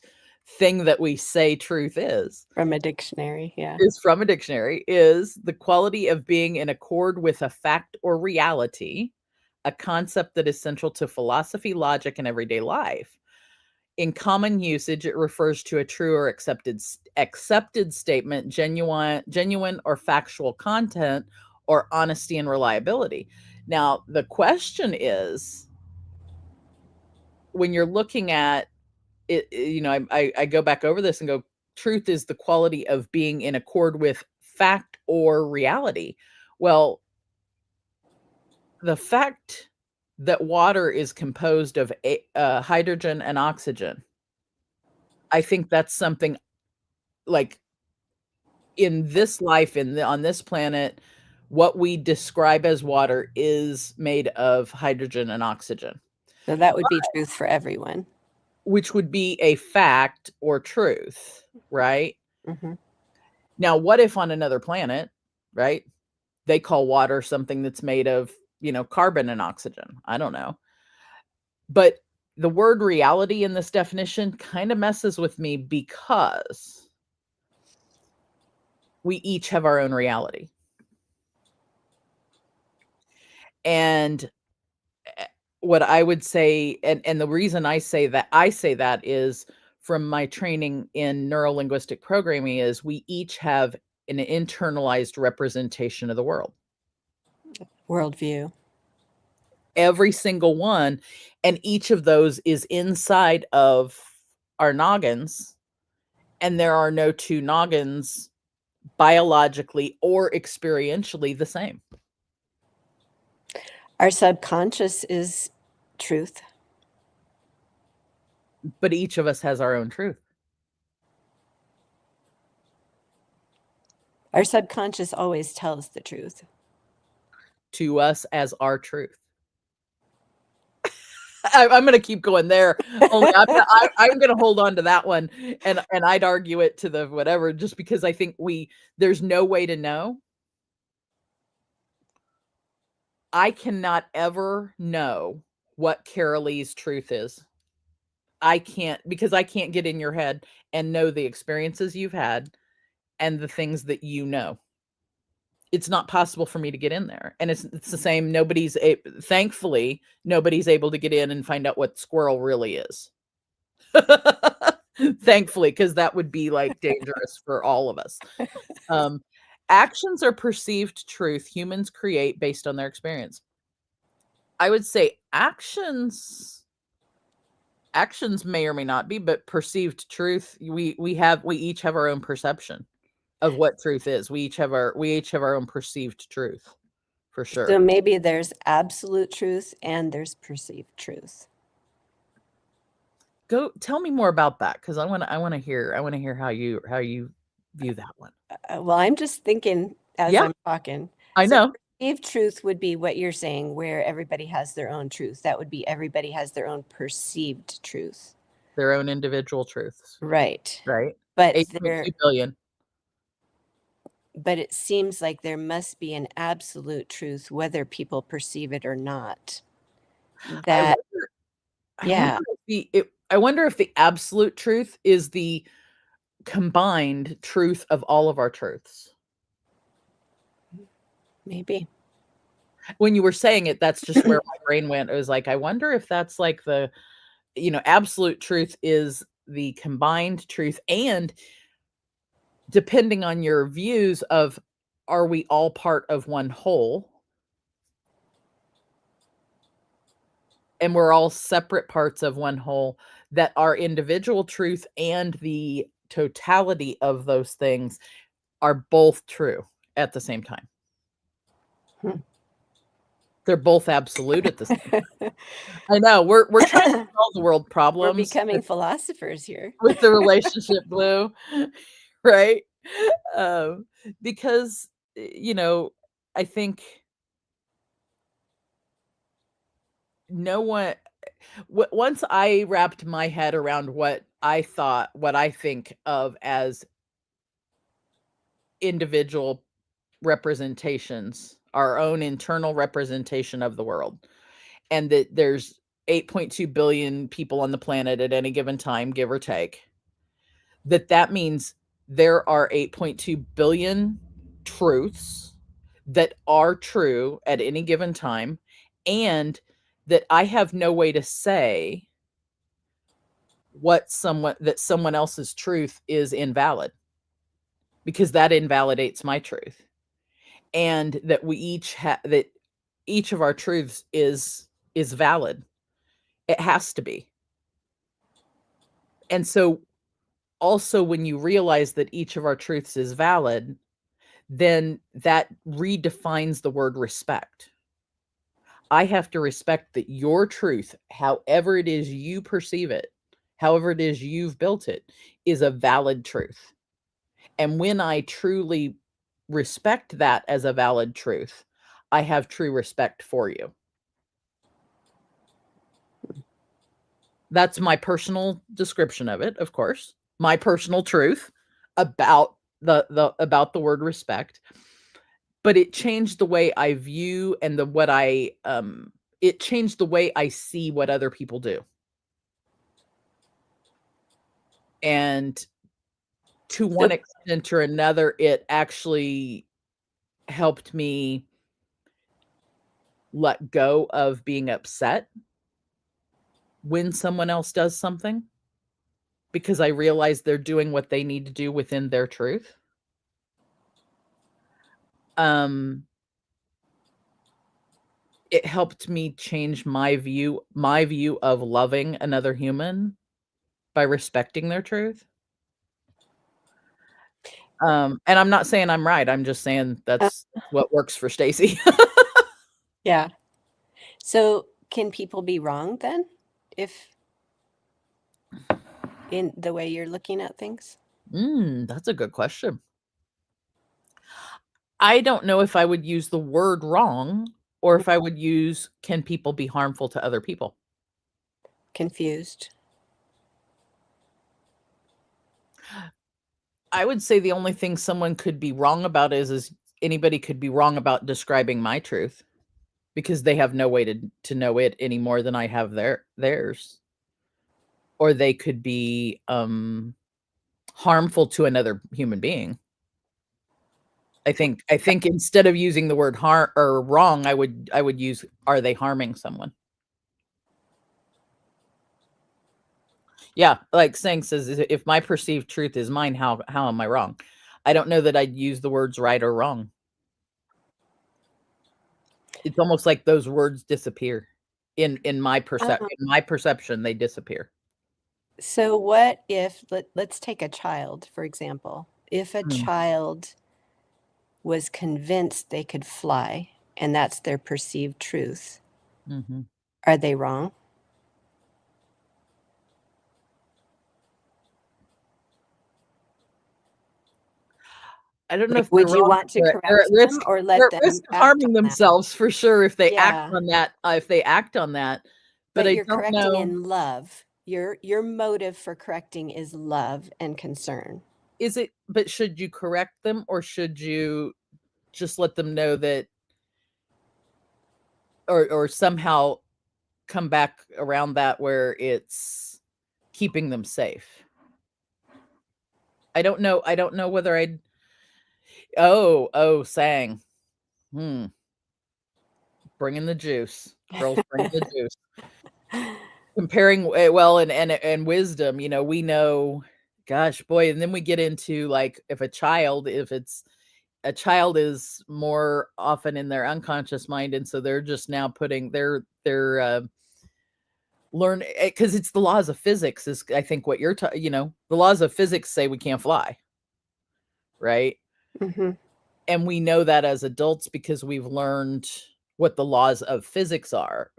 thing that we say truth is from a dictionary. Yeah, is from a dictionary, is the quality of being in accord with a fact or reality, a concept that is central to philosophy, logic, and everyday life. In common usage, it refers to a true or accepted statement, genuine or factual content, or honesty and reliability. Now, the question is, when you're looking at it, I go back over this and go, truth is the quality of being in accord with fact or reality. Well, the fact that water is composed of hydrogen and oxygen, I think that's something like in this life, on this planet, what we describe as water is made of hydrogen and oxygen. So that would be truth for everyone. Which would be a fact or truth, right? Mm-hmm. Now, what if on another planet, right, they call water something that's made of, carbon and oxygen? I don't know. But the word reality in this definition kind of messes with me because we each have our own reality. And what I would say, and the reason I say that is from my training in neuro-linguistic programming, is we each have an internalized representation of the world. Worldview. Every single one. And each of those is inside of our noggins. And there are no two noggins biologically or experientially the same. Our subconscious is truth. But each of us has our own truth. Our subconscious always tells the truth to us as our truth. I'm going to keep going there. Only I'm going to hold on to that one, and I'd argue it to the whatever, just because I think there's no way to know. I cannot ever know what Carolee's truth is. I can't, because I can't get in your head and know the experiences you've had and the things that you know. It's not possible for me to get in there. And it's the same. Thankfully, nobody's able to get in and find out what squirrel really is. Thankfully, because that would be like dangerous for all of us. Actions are perceived truth humans create based on their experience. I would say actions may or may not be, but perceived truth, we each have our own perception of what truth is. We each have our own perceived truth, for sure. So maybe there's absolute truth and there's perceived truth. Go tell me more about that, because I want to hear how you view that one. Well, I'm just thinking as I'm talking. I know. Perceived truth would be what you're saying, where everybody has their own truth. That would be everybody has their own perceived truth. Their own individual truths. Right. Right. But 8.2 billion. But it seems like there must be an absolute truth, whether people perceive it or not. I That, wonder yeah, I wonder if the absolute truth is the combined truth of all of our truths. maybe. When you were saying it, that's just where my brain went. It was like, I wonder if that's like the, absolute truth is the combined truth. And depending on your views of, are we all part of one whole? And we're all separate parts of one whole, that our individual truth and the totality of those things are both true at the same time. Hmm. They're both absolute at the same time. I know we're trying to solve the world We're problems becoming philosophers here. with the relationship glue, right? Because I think no one once I wrapped my head around what I think of as individual representations, our own internal representation of the world, and that there's 8.2 billion people on the planet at any given time, give or take, that means there are 8.2 billion truths that are true at any given time, and that I have no way to say that someone else's truth is invalid, because that invalidates my truth. And that that each of our truths is valid. It has to be. And so also, when you realize that each of our truths is valid, then that redefines the word respect. I have to respect that your truth, however it is you perceive it, however it is you've built it, is a valid truth. And when I truly respect that as a valid truth, I have true respect for you. That's my personal description of it, of course. My personal truth about about the word respect. But it changed the way I view and it changed the way I see what other people do. And to one extent or another, it actually helped me let go of being upset when someone else does something, because I realize they're doing what they need to do within their truth. It helped me change my view of loving another human by respecting their truth. And I'm not saying I'm right. I'm just saying that's what works for Stacy. Yeah. So can people be wrong then, if in the way you're looking at things? That's a good question. I don't know if I would use the word wrong, or if I would use, can people be harmful to other people? Confused. I would say the only thing someone could be wrong about is anybody could be wrong about describing my truth, because they have no way to know it any more than I have theirs. Or they could be harmful to another human being. I think instead of using the word harm or wrong, I would use, are they harming someone? Yeah, like Sang says, if my perceived truth is mine, how am I wrong? I don't know that I'd use the words right or wrong. It's almost like those words disappear in my perception, they disappear. So what if, let's take a child, for example. If a Mm, child was convinced they could fly and that's their perceived truth, mhm. are they wrong? I don't know Like, if they're would you wrong, want to but they're at correct them risk or they're let at risk them of act harming on that? themselves for sure if they act Yeah, on that, but but I you're don't correcting know. in love. Your motive for correcting is love and concern. but should you correct them, or should you just let them know that, or somehow come back around that where it's keeping them safe? I don't know whether I'd sang. Bringing the juice. Girls, bring the juice. Comparing, well, and wisdom, we know, gosh, boy, and then we get into, like, if it's a child is more often in their unconscious mind, and so they're just now putting their learn, because it's the laws of physics is, I think, what you're the laws of physics say we can't fly, right? Mm-hmm. And we know that as adults because we've learned what the laws of physics are.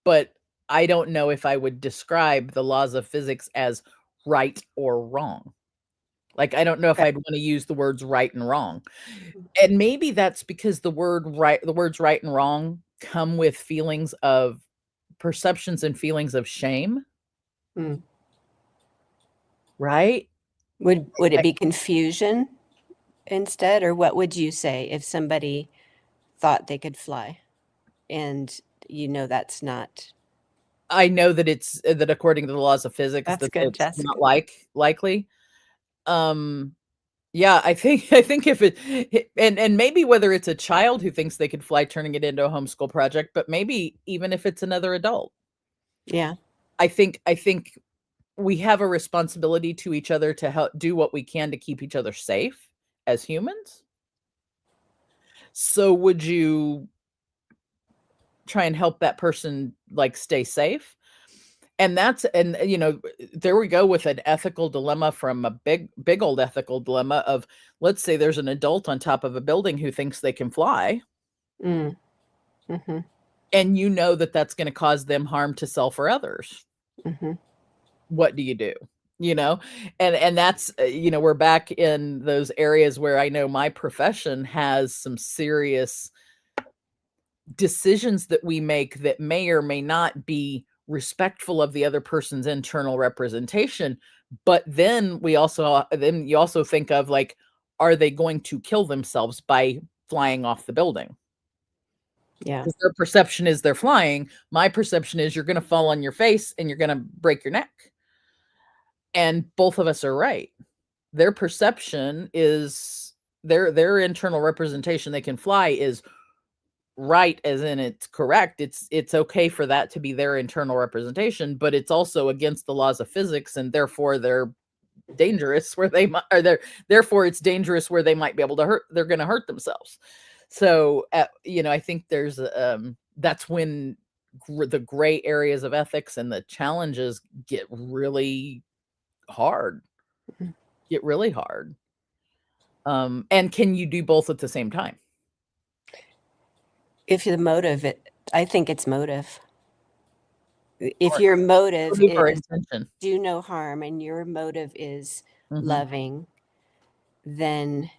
But I don't know if I would describe the laws of physics as right or wrong. Like, I don't know if I'd want to use the words right and wrong. And maybe that's because the words right and wrong come with feelings of perceptions and feelings of shame. Mm. Right? Would it be confusion instead, or what would you say if somebody thought they could fly and that's not? I know that it's that according to the laws of physics That's that good, it's Jessica. not likely. Yeah, I think if it, and maybe whether it's a child who thinks they could fly, turning it into a homeschool project, but maybe even if it's another adult. Yeah. I think we have a responsibility to each other to help do what we can to keep each other safe as humans. So would you try and help that person, like, stay safe? And there we go with an ethical dilemma from a big old ethical dilemma of, let's say there's an adult on top of a building who thinks they can fly. Mm. Mm-hmm. And that's going to cause them harm to self or others. Mm-hmm. What do you do? And that's, we're back in those areas where I know my profession has some serious decisions that we make that may or may not be respectful of the other person's internal representation. But then you also think of, like, are they going to kill themselves by flying off the building? Yeah. Because their perception is they're flying. My perception is you're going to fall on your face and you're going to break your neck. And both of us are right. Their perception is their internal representation, they can fly, is right, as in it's correct. It's okay for that to be their internal representation, but it's also against the laws of physics, and therefore they're dangerous where they might, or therefore it's dangerous where they might be able to they're going to hurt themselves. So I think there's that's when the gray areas of ethics and the challenges get really hard. And can you do both at the same time? If the motive, I think it's motive. If your motive is intention, do no harm and your motive is loving, then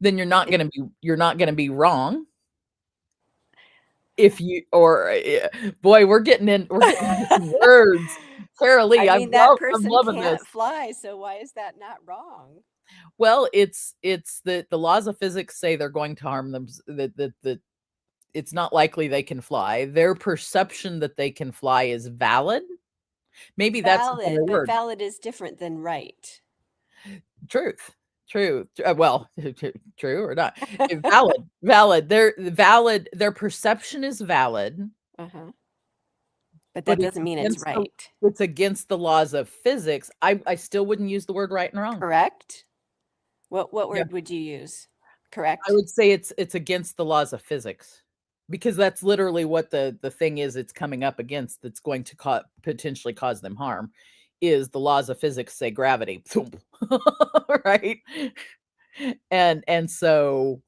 you're not going to be wrong. If you, or boy, we're getting into words. Carolee, I mean, that person I'm loving can't this. fly, so why is that not wrong? Well, it's the laws of physics say they're going to harm them. That it's not likely they can fly. Their perception that they can fly is valid. Maybe that's a better Valid, but word. valid is different than right. Truth. True. Well, true or not. Valid. Their perception is valid. Uh-huh. But that doesn't mean it's right. It's against the laws of physics. I still wouldn't use the word right and wrong. Correct? What word would you use? Correct? I would say it's against the laws of physics, because that's literally what the thing is it's coming up against, that's going to potentially cause them harm, is the laws of physics say gravity. Right? And so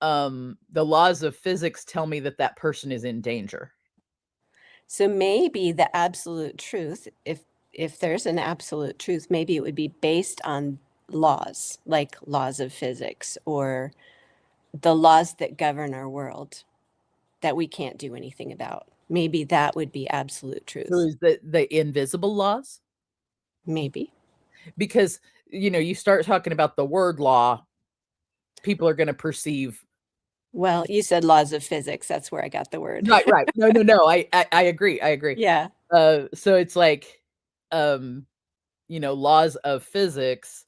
the laws of physics tell me that person is in danger. So maybe the absolute truth, if there's an absolute truth, maybe it would be based on laws, like laws of physics or the laws that govern our world that we can't do anything about. Maybe that would be absolute truth. So is the invisible laws? Maybe. because, you start talking about the word law, people are going to perceive. Well, you said laws of physics. That's where I got the word. Right. No. I agree. Yeah. So it's like, laws of physics.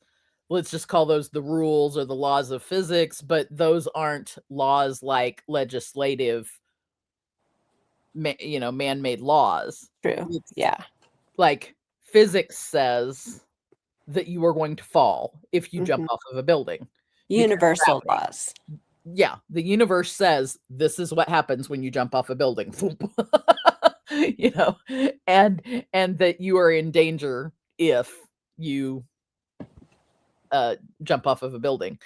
Let's just call those the rules or the laws of physics, but those aren't laws like legislative, man-made laws. True. It's Yeah. like physics says that you are going to fall if you jump off of a building. Universal laws. Yeah, the universe says this is what happens when you jump off a building. And that you are in danger if you jump off of a building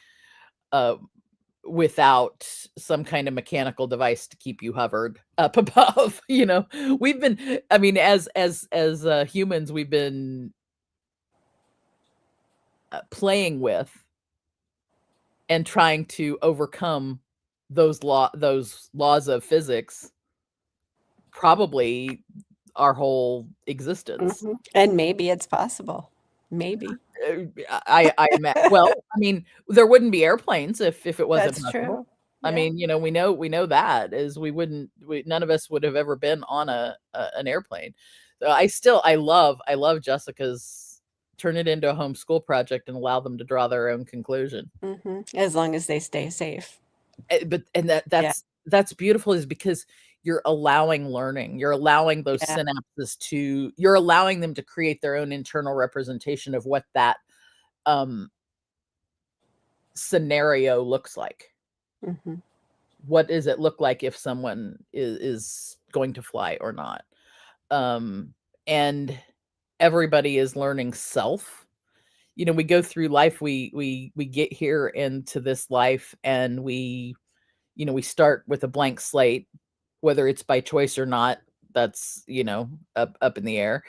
without some kind of mechanical device to keep you hovered up above. We've been, I mean, as humans, we've been playing with and trying to overcome those laws of physics probably our whole existence. And maybe it's possible. Maybe. Well, I mean, there wouldn't be airplanes if it wasn't That's possible. true. I Yeah. mean, we know that is none of us would have ever been on an airplane. So I love Jessica's turn it into a homeschool project and allow them to draw their own conclusion. As long as they stay safe. That's beautiful, is because you're allowing learning. You're allowing those synapses you're allowing them to create their own internal representation of what that scenario looks like. What does it look like if someone is going to fly or not? And everybody is learning self. We go through life, we get here into this life, and we start with a blank slate, whether it's by choice or not, that's, up in the air.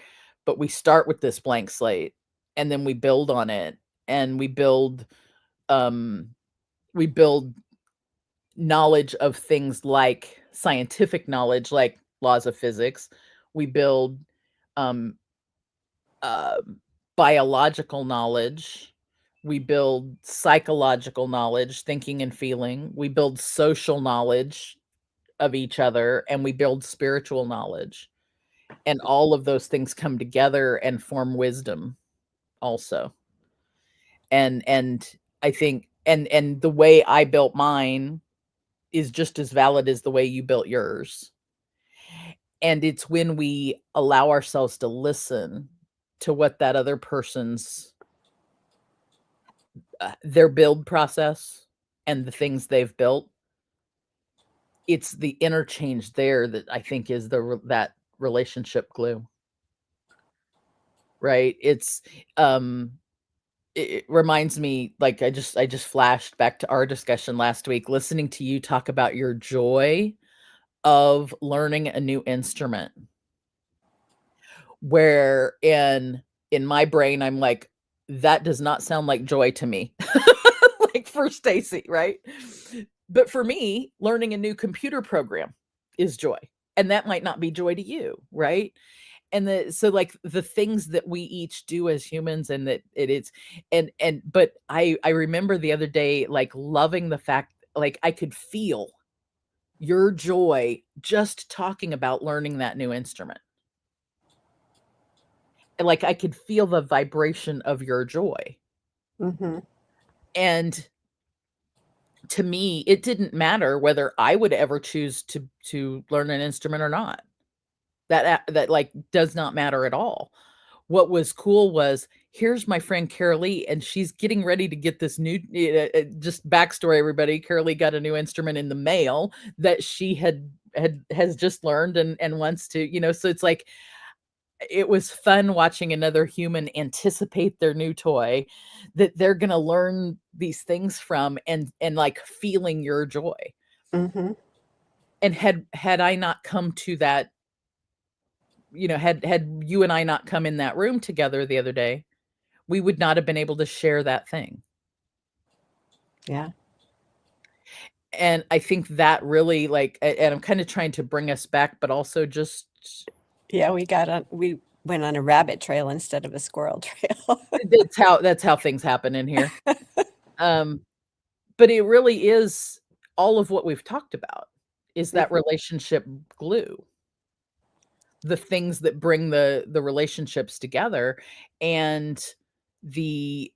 But we start with this blank slate, and then we build on it, and we build knowledge of things like scientific knowledge, like laws of physics. We build biological knowledge. We build psychological knowledge, thinking and feeling. We build social knowledge of each other, and we build spiritual knowledge. And all of those things come together and form wisdom also. And I think and the way I built mine is just as valid as the way you built yours. And it's when we allow ourselves to listen to what that other person's their build process and the things they've built, it's the interchange there that I think is that relationship glue. Right? It reminds me, like, I just flashed back to our discussion last week, listening to you talk about your joy of learning a new instrument. Where in my brain, I'm like, that does not sound like joy to me. Like for Stacy, right? But for me, learning a new computer program is joy. And that might not be joy to you, right? And so like the things that we each do as humans, and that it is, but I remember the other day, like loving the fact, like I could feel your joy just talking about learning that new instrument. And like I could feel the vibration of your joy. And to me, it didn't matter whether I would ever choose to learn an instrument or not. That like does not matter at all. What was cool was, here's my friend Carolee, and she's getting ready to get this new, just backstory, everybody. Carolee got a new instrument in the mail that she has just learned and wants to, so it's like, it was fun watching another human anticipate their new toy that they're going to learn these things from, and like feeling your joy. And had I not come to that, had you and I not come in that room together the other day, we would not have been able to share that thing. Yeah. And I think that really, like, and I'm kind of trying to bring us back, but also just, yeah, we went on a rabbit trail instead of a squirrel trail. That's how things happen in here. But it really is all of what we've talked about is that relationship glue. The things that bring the relationships together, and the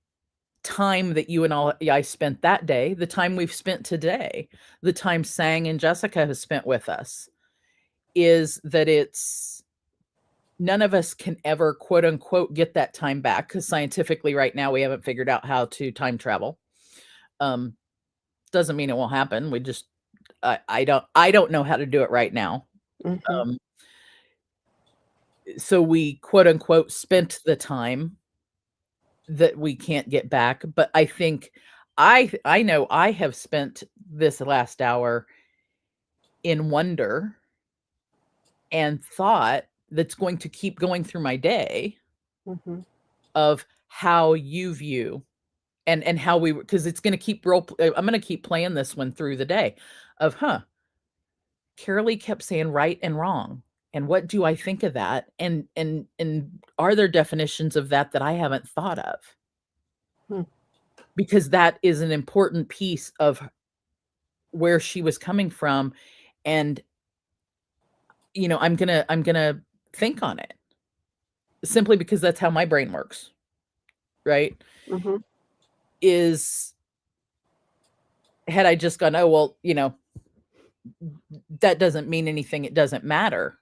time that you and I spent that day, the time we've spent today, the time Sang and Jessica has spent with us, is that it's none of us can ever quote unquote get that time back, because scientifically right now we haven't figured out how to time travel. Doesn't mean it won't happen. We just I don't know how to do it right now. Um, so we quote unquote spent the time that we can't get back. But I think I know I have spent this last hour in wonder and thought that's going to keep going through my day of how you view and how we, because it's going to keep I'm going to keep playing this one through the day of Carolee kept saying right and wrong. And what do I think of that? And are there definitions of that I haven't thought of? Because that is an important piece of where she was coming from. And, I'm going to think on it simply because that's how my brain works. Right. Is had I just gone, oh, well, that doesn't mean anything. It doesn't matter.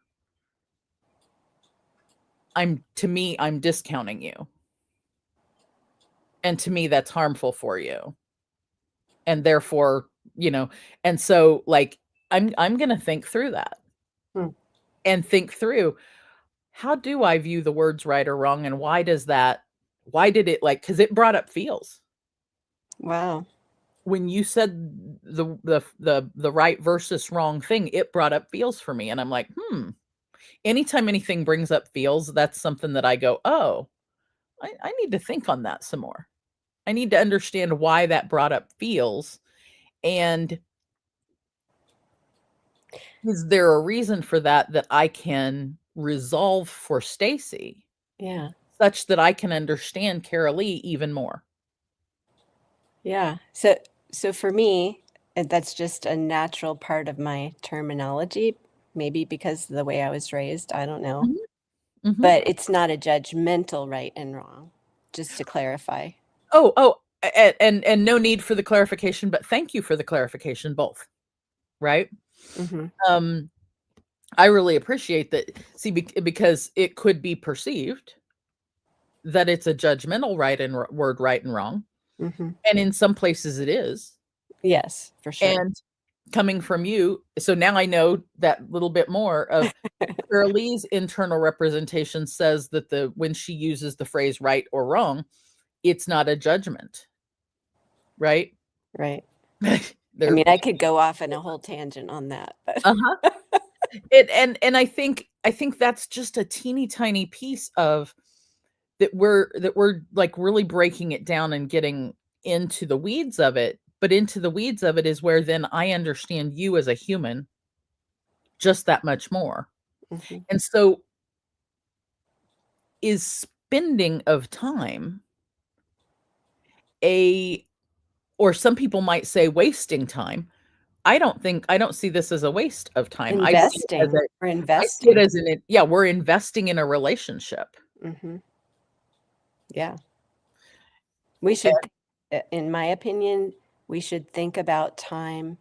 I'm discounting you. And to me, that's harmful for you. And therefore, and so like, I'm going to think through that and think through, how do I view the words right or wrong? And why did it cause it brought up feels. Wow. When you said the right versus wrong thing, it brought up feels for me. And I'm like, anytime anything brings up feels, that's something that I go, oh, I need to think on that some more. I need to understand why that brought up feels. And is there a reason for that I can resolve for Stacy? Yeah. Such that I can understand Carolee even more. Yeah. So for me, that's just a natural part of my terminology, maybe because of the way I was raised. I don't know. But it's not a judgmental right and wrong, just to clarify. And no need for the clarification, but thank you for the clarification, both. Right? I really appreciate that. See, because it could be perceived that it's a judgmental word right and wrong. And in some places it is. Yes, for sure. And coming from you, so now I know that little bit more of Carolee's internal representation says that when she uses the phrase right or wrong, it's not a judgment. Right? Right. I mean, I could go off in a whole tangent on that. But. And I think that's just a teeny tiny piece of that we're like really breaking it down and getting into the weeds of it. But into the weeds of it is where then I understand you as a human just that much more. And so is spending of time or some people might say wasting time. I don't see this as a waste of time. Investing. We're investing. I see it as we're investing in a relationship. Yeah. We should, in my opinion, we should think about time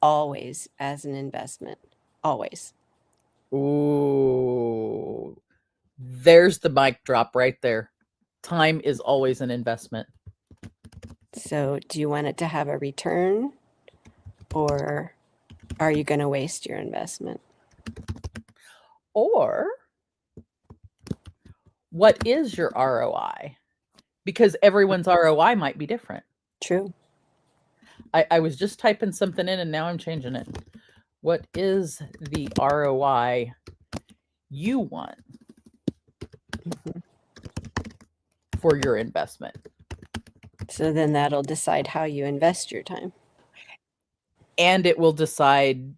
always as an investment. Always. Ooh, there's the mic drop right there. Time is always an investment. So do you want it to have a return, or are you going to waste your investment? Or what is your ROI? Because everyone's ROI might be different. True. I was just typing something in and now I'm changing it. What is the ROI you want for your investment? So then that'll decide how you invest your time. And it will decide,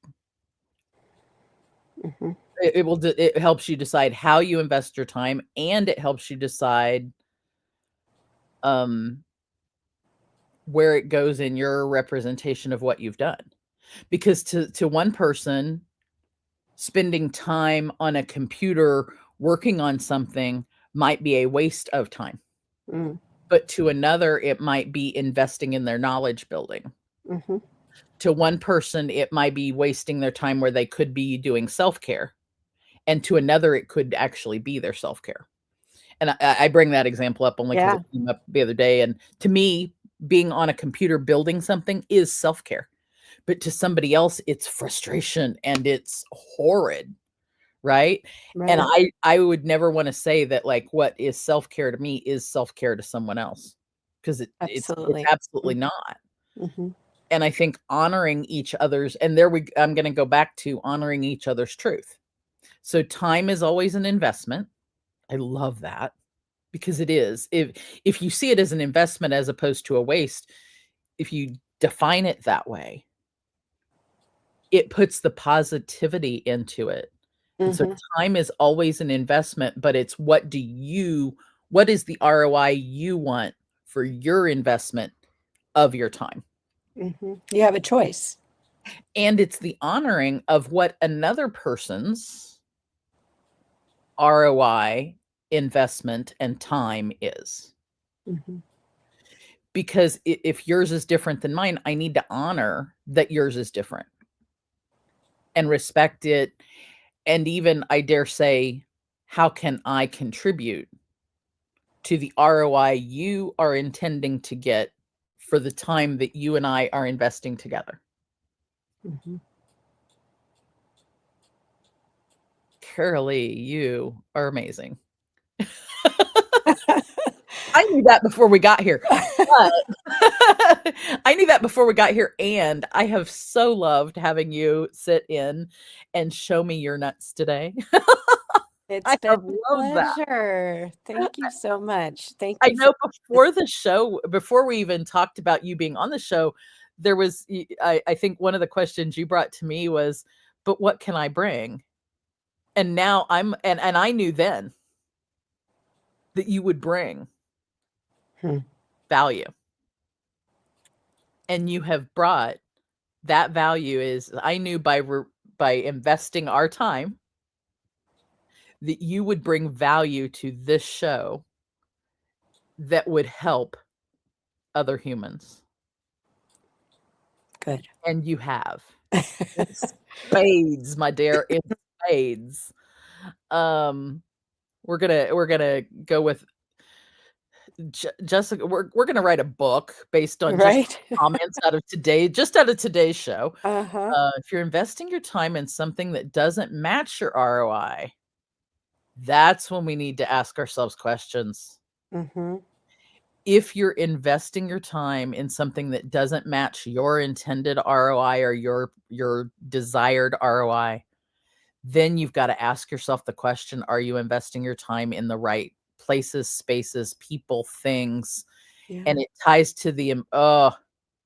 it helps you decide how you invest your time, and it helps you decide where it goes in your representation of what you've done. Because to one person, spending time on a computer working on something might be a waste of time. Mm. But to another, it might be investing in their knowledge building. Mm-hmm. To one person, it might be wasting their time where they could be doing self-care. And to another, it could actually be their self-care. And I bring that example up only because Yeah. it came up the other day. And to me, being on a computer building something is self-care. But to somebody else, it's frustration and it's horrid. Right. And Right. I would never want to say that like what is self-care to me is self-care to someone else, because it's Absolutely. absolutely not. Mm-hmm. And I think honoring each other's, and I'm going to go back to honoring each other's truth. So time is always an investment. I love that, because it is. If you see it as an investment as opposed to a waste, if you define it that way, it puts the positivity into it. And so Mm-hmm. time is always an investment, but it's what is the ROI you want for your investment of your time? Mm-hmm. You have a choice. And it's the honoring of what another person's ROI investment and time is. Mm-hmm. Because if yours is different than mine, I need to honor that yours is different and respect it. And even, I dare say, how can I contribute to the ROI you are intending to get for the time that you and I are investing together? Mm-hmm. Carolee, you are amazing. I knew that before we got here. But I knew that before we got here, and I have so loved having you sit in and show me your nuts today. It's I been have a loved that. pleasure. Thank you so much. Thank I you for know before the show, before we even talked about you being on the show, there was, I think one of the questions you brought to me was, but what can I bring? And now and I knew then that you would bring value. And you have brought that value. Is I knew by investing our time that you would bring value to this show that would help other humans. Good. And you have. In spades, my dear, in spades. We're gonna go with Jessica. We're gonna write a book based on just Right? comments out of today's show. Uh-huh. If you're investing your time in something that doesn't match your ROI, that's when we need to ask ourselves questions. Mm-hmm. If you're investing your time in something that doesn't match your intended ROI or your desired ROI, then you've got to ask yourself the question, are you investing your time in the right places, spaces, people, things? Yeah. And it ties to the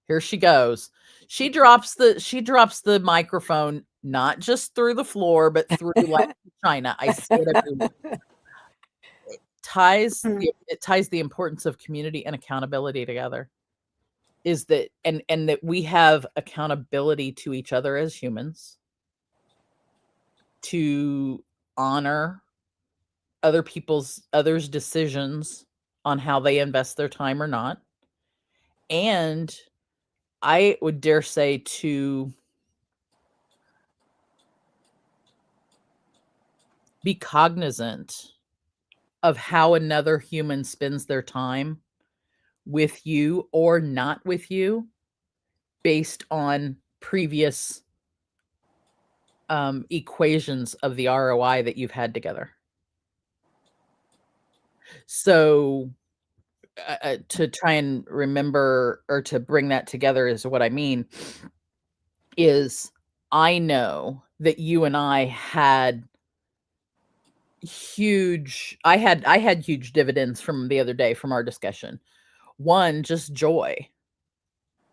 here she goes. She drops the microphone, not just through the floor, but through like China. I see it everywhere. It ties the importance of community and accountability together. Is that and that we have accountability to each other as humans to honor others' decisions on how they invest their time or not. And I would dare say to be cognizant of how another human spends their time with you or not with you based on previous equations of the ROI that you've had together. So to try and remember or to bring that together is what I mean is I know that you and I had I had huge dividends from the other day from our discussion. One, just joy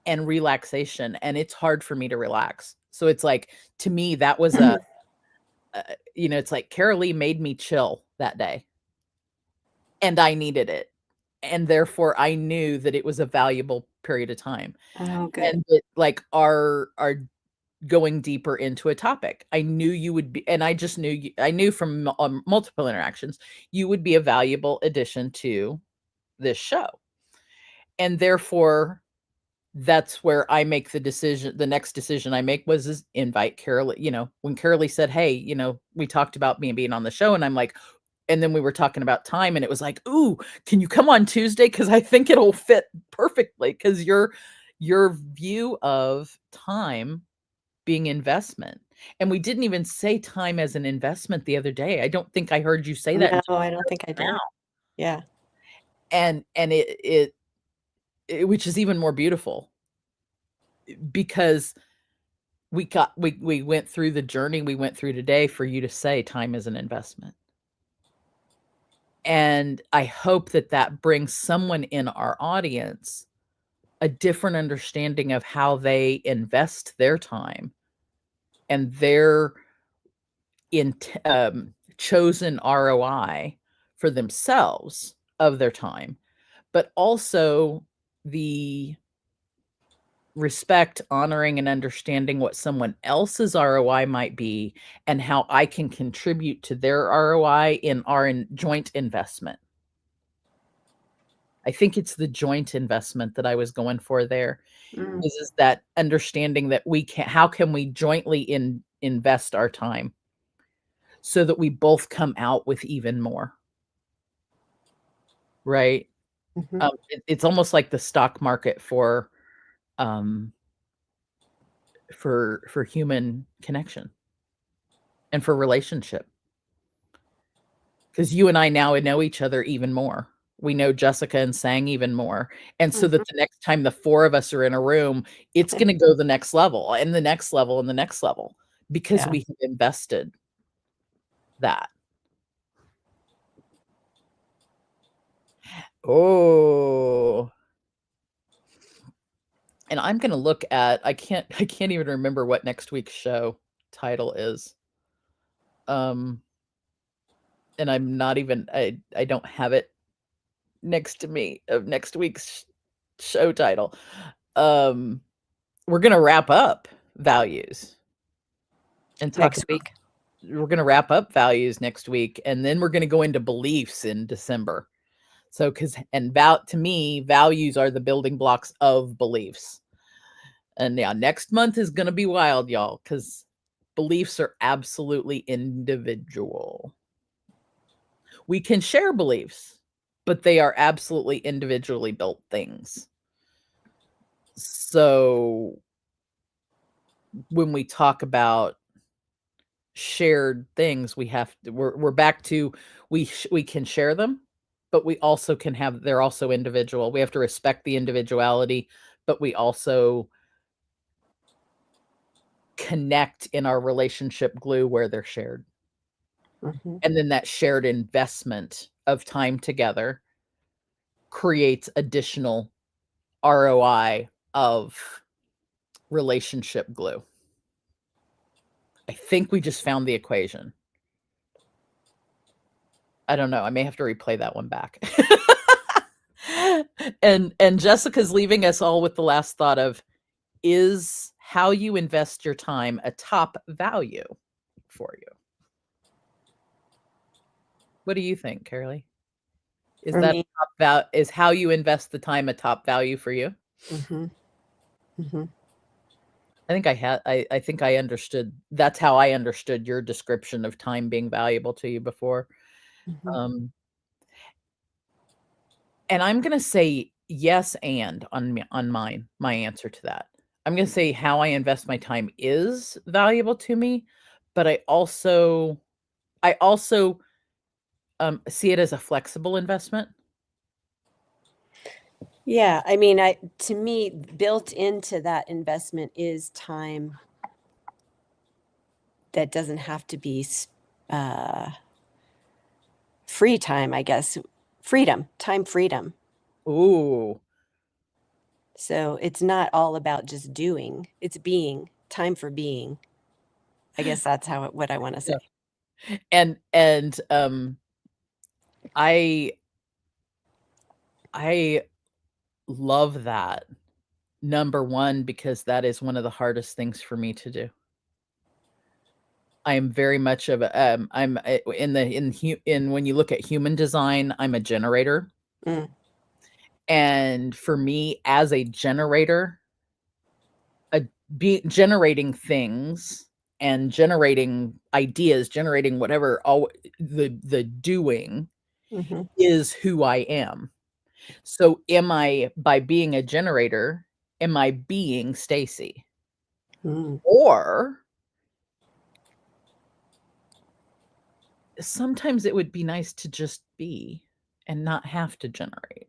and relaxation, and it's hard for me to relax. So it's like, to me, that was it's like Carolee made me chill that day, and I needed it, and therefore I knew that it was a valuable period of time, Oh, good. and that, like, our going deeper into a topic. I knew you would be, and I just knew I knew from multiple interactions, you would be a valuable addition to this show. And therefore, that's where I make the decision. The next decision I make was is invite Carol. When Carolee said, "Hey, we talked about me being on the show," and I'm like, and then we were talking about time, and it was like, "Ooh, can you come on Tuesday? Because I think it'll fit perfectly. Because your view of time being investment." And we didn't even say time as an investment the other day. I don't think I heard you say that No, until I don't think I now. did. Yeah. And which is even more beautiful, because we went through the journey we went through today for you to say time is an investment. And I hope that that brings someone in our audience a different understanding of how they invest their time and their in chosen ROI for themselves of their time, but also the respect, honoring, and understanding what someone else's ROI might be and how I can contribute to their ROI in our joint investment. I think it's the joint investment that I was going for there. Mm. Is that understanding that how can we jointly invest our time so that we both come out with even more, right? Mhm. It's almost like the stock market um, for human connection and for relationship. Because you and I now know each other even more. We know Jessica and Sang even more. And so that Mhm. the next time the 4 of us are in a room, it's gonna go the next level, and the next level, and the next level, because Yeah. we have invested that. Oh. And I'm gonna look at I can't even remember what next week's show title is. Um, and I'm not even I don't have it next to me of next week's show title. Um, we're gonna wrap up values and talk Next about week. we're gonna wrap up values next week, and then we're gonna go into beliefs in December. So, to me, values are the building blocks of beliefs. And yeah, next month is gonna be wild, y'all, because beliefs are absolutely individual. We can share beliefs, but they are absolutely individually built things. So when we talk about shared things, we're back to we can share them, but we also can have they're also individual. We have to respect the individuality, but we also connect in our relationship glue where they're shared. Mhm. And then that shared investment of time together creates additional ROI of relationship glue. I think we just found the equation. I don't know. I may have to replay that one back. And Jessica's leaving us all with the last thought of, is how you invest your time a top value for you? What do you think, Carolee? Is For that me. is how you invest the time a top value for you? Mhm. Mhm. I think I understood that's how I understood your description of time being valuable to you before. Mhm. Um, and I'm gonna say yes and on my answer to that. I'm gonna say how I invest my time is valuable to me, but I also see it as a flexible investment. Yeah, I mean, to me, built into that investment is time that doesn't have to be uh, free time, I guess. Freedom, time freedom. Ooh, So it's not all about just doing, it's being, time for being. I guess that's what I want to yeah. say. And I I love that. Number 1, because that is one of the hardest things for me to do. I am very much of a, I'm in the in when you look at human design, I'm a generator. Mm. And for me as a generator, generating things and generating ideas, generating whatever, all the doing Mm-hmm. is who I am. So am I, by being a generator, am I being Stacy? Mm. Or sometimes it would be nice to just be and not have to generate.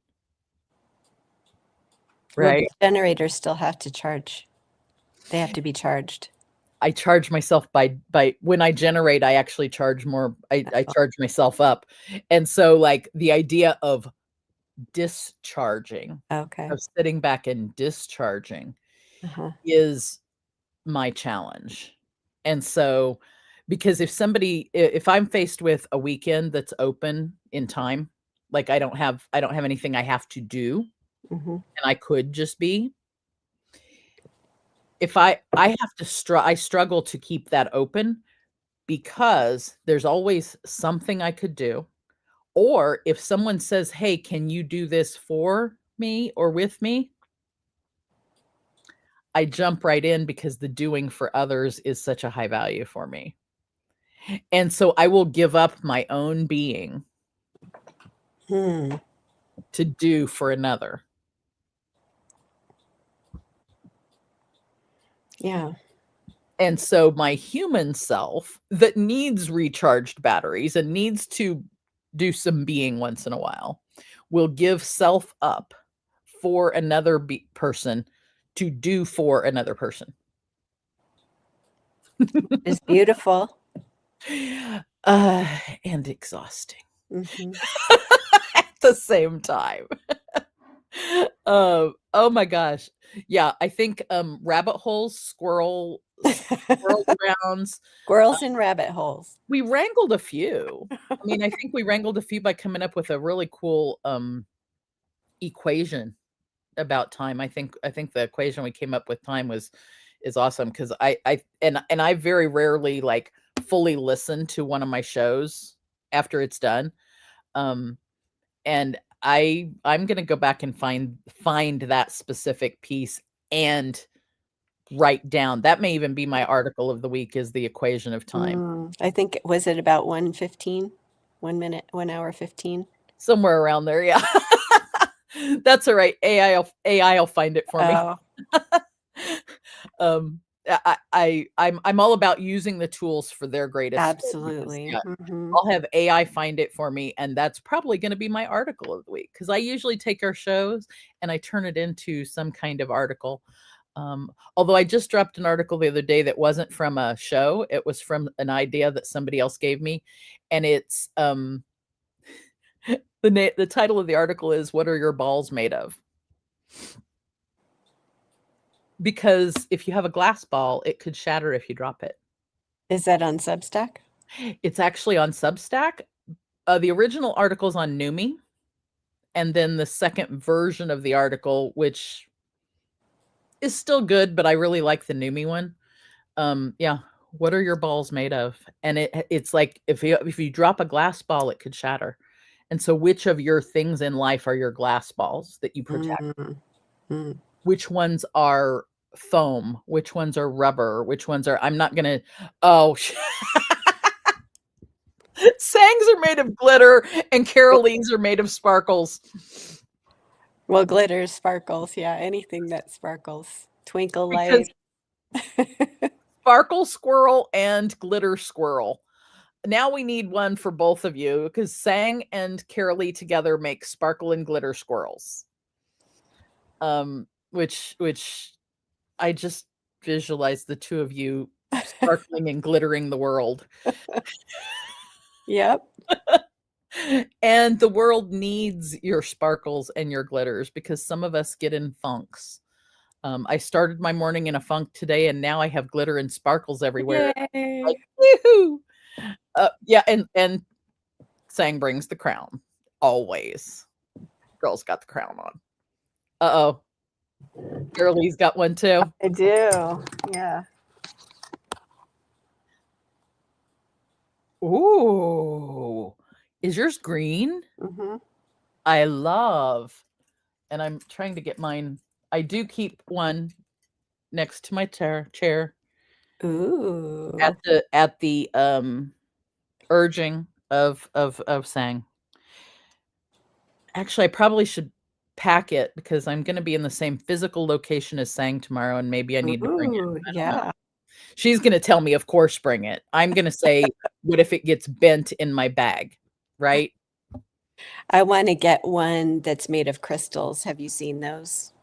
Well, Right? the generators still have to charge. They have to be charged. I charge myself by when I generate, I actually charge more. I Oh, charge myself up. And so like the idea of discharging, okay. of sitting back and discharging Uh-huh. is my challenge. And so because if I'm faced with a weekend that's open in time, like I don't have anything I have to do Mm-hmm. and I could just be, if I have to I struggle to keep that open because there's always something I could do. Or if someone says, "Hey, can you do this for me or with me?" I jump right in because the doing for others is such a high value for me. And so I will give up my own being Hmm. to do for another. Yeah. And so my human self that needs recharged batteries and needs to do some being once in a while will give self up for another person to do for another person. It's beautiful. And exhausting Mm-hmm. at the same time. Oh my gosh. Yeah, I think rabbit holes, squirrel rounds. Squirrels in rabbit holes. We wrangled a few. I mean, I think we wrangled a few by coming up with a really cool equation about time. I think the equation we came up with time is awesome because I very rarely like fully listen to one of my shows after it's done. Um and I'm gonna go back and find that specific piece and write down. That may even be my article of the week, is the equation of time. I think, was it about 1:15? 1 minute, 1 hour 15? Somewhere around there, yeah. That's all right. AI will find it for me. Oh, um I'm all about using the tools for their greatest good because absolutely. yeah, Mm-hmm. I'll have AI find it for me, and that's probably going to be my article of the week because I usually take our shows and I turn it into some kind of article. Although I just dropped an article the other day that wasn't from a show, it was from an idea that somebody else gave me, and it's the title of the article is "What are your balls made of?" Because if you have a glass ball, it could shatter if you drop it. Is that on Substack? It's actually on Substack. The original article's on Numi, and then the second version of the article, which is still good, but I really like the Numi one. Yeah, what are your balls made of? And it's like if you drop a glass ball, it could shatter. And so, which of your things in life are your glass balls that you protect? Mm-hmm. Which ones are foam? Which ones are rubber? Which ones are? I'm not gonna. Oh, Sangs are made of glitter and Carolines are made of sparkles. Well, glitters, sparkles, yeah, anything that sparkles. Twinkle Because light. sparkle squirrel and glitter squirrel. Now we need one for both of you because Sang and Carolee together make sparkle and glitter squirrels. Which I just visualize the two of you sparkling and glittering the world. Yep. And the world needs your sparkles and your glitters because some of us get in funks. I started my morning in a funk today, and now I have glitter and sparkles everywhere. Like, Yay. woohoo! Yeah, and Sang brings the crown. Always. Girl's got the crown on. Uh-oh. Girlie's got one too. I do. Yeah. Ooh. Is yours green? Mm-hmm. I love. And I'm trying to get mine. I do keep one next to my chair Ooh. at the urging of Sang. Actually, I probably should pack it because I'm going to be in the same physical location as Sang tomorrow, and maybe I need to bring it. Ooh, I don't know. yeah. She's going to tell me, of course, bring it. I'm going to say, what if it gets bent in my bag, right? I want to get one that's made of crystals. Have you seen those?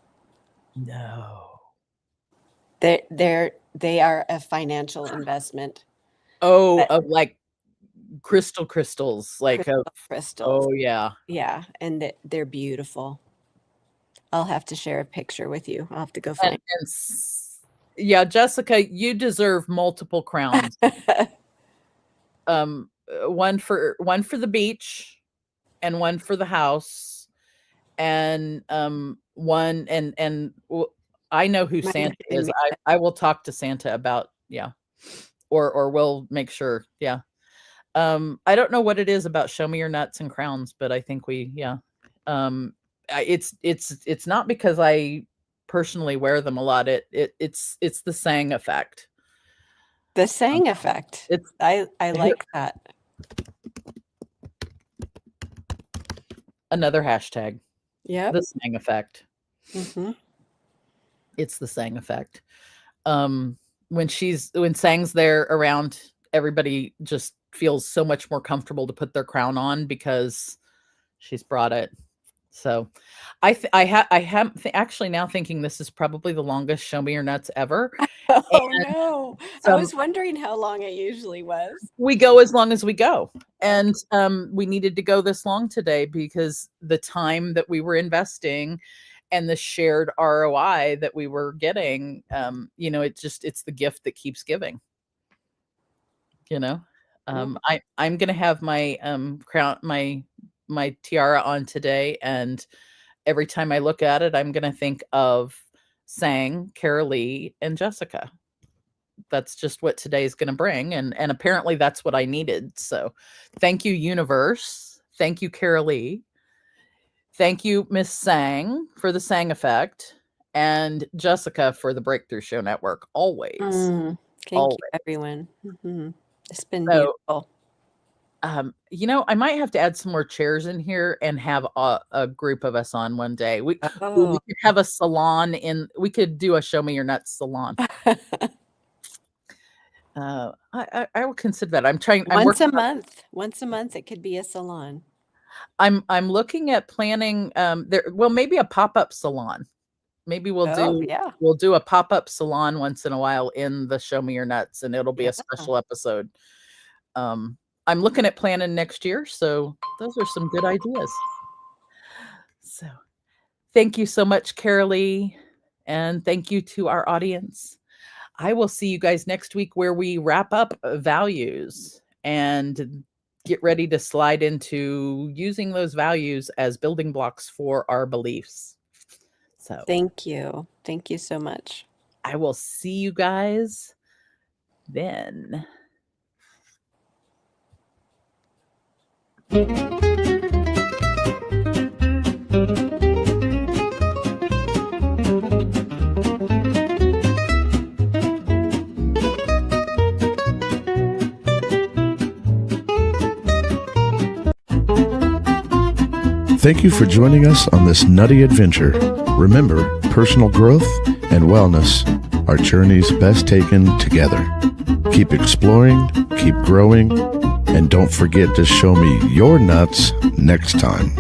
No. They are a financial investment. Oh, But of like crystals, like crystals. oh yeah. Yeah, and they're beautiful. I'll have to share a picture with you. I'll have to go find. Yeah, Jessica, you deserve multiple crowns. One for the beach, and one for the house, and one and I know who Santa is. I will talk to Santa about or we'll make sure. Yeah. I don't know what it is about Show Me Your Nuts and crowns, but I think it's not because I personally wear them a lot. It's the Sang effect. The Sang effect. I like that. Another hashtag. Yeah. The Sang effect. Mm-hmm. It's the Sang effect. When Sang's there around, everybody just feels so much more comfortable to put their crown on because she's brought it. So I'm actually now thinking this is probably the longest Show Me Your Nuts ever. Oh no. I was wondering how long it usually was. We go as long as we go. And we needed to go this long today because the time that we were investing and the shared ROI that we were getting, it's the gift that keeps giving. I'm going to have my crown, my tiara on today, and every time I look at it, I'm going to think of Sang, Carolee, and Jessica. That's just what today is going to bring, and apparently that's what I needed. So, thank you, universe. Thank you, Carolee. Thank you, Miss Sang, for the Sang effect, and Jessica for the Breakthrough Show Network. Always. Thank you, everyone. Mm-hmm. It's been beautiful. I might have to add some more chairs in here and have a group of us on one day. We could have a salon we could do a Show Me Your Nuts salon. I will consider that. Once a month it could be a salon. I'm looking at planning maybe a pop-up salon. Maybe we'll do a pop-up salon once in a while in the Show Me Your Nuts, and it'll be a special episode. I'm looking at planning next year, so those are some good ideas. So thank you so much, Carolee, and thank you to our audience. I will see you guys next week where we wrap up values and get ready to slide into using those values as building blocks for our beliefs. So thank you. Thank you so much. I will see you guys then. Thank you for joining us on this nutty adventure. Remember, personal growth and wellness are journeys best taken together. Keep exploring, keep growing, and don't forget to show me your nuts next time.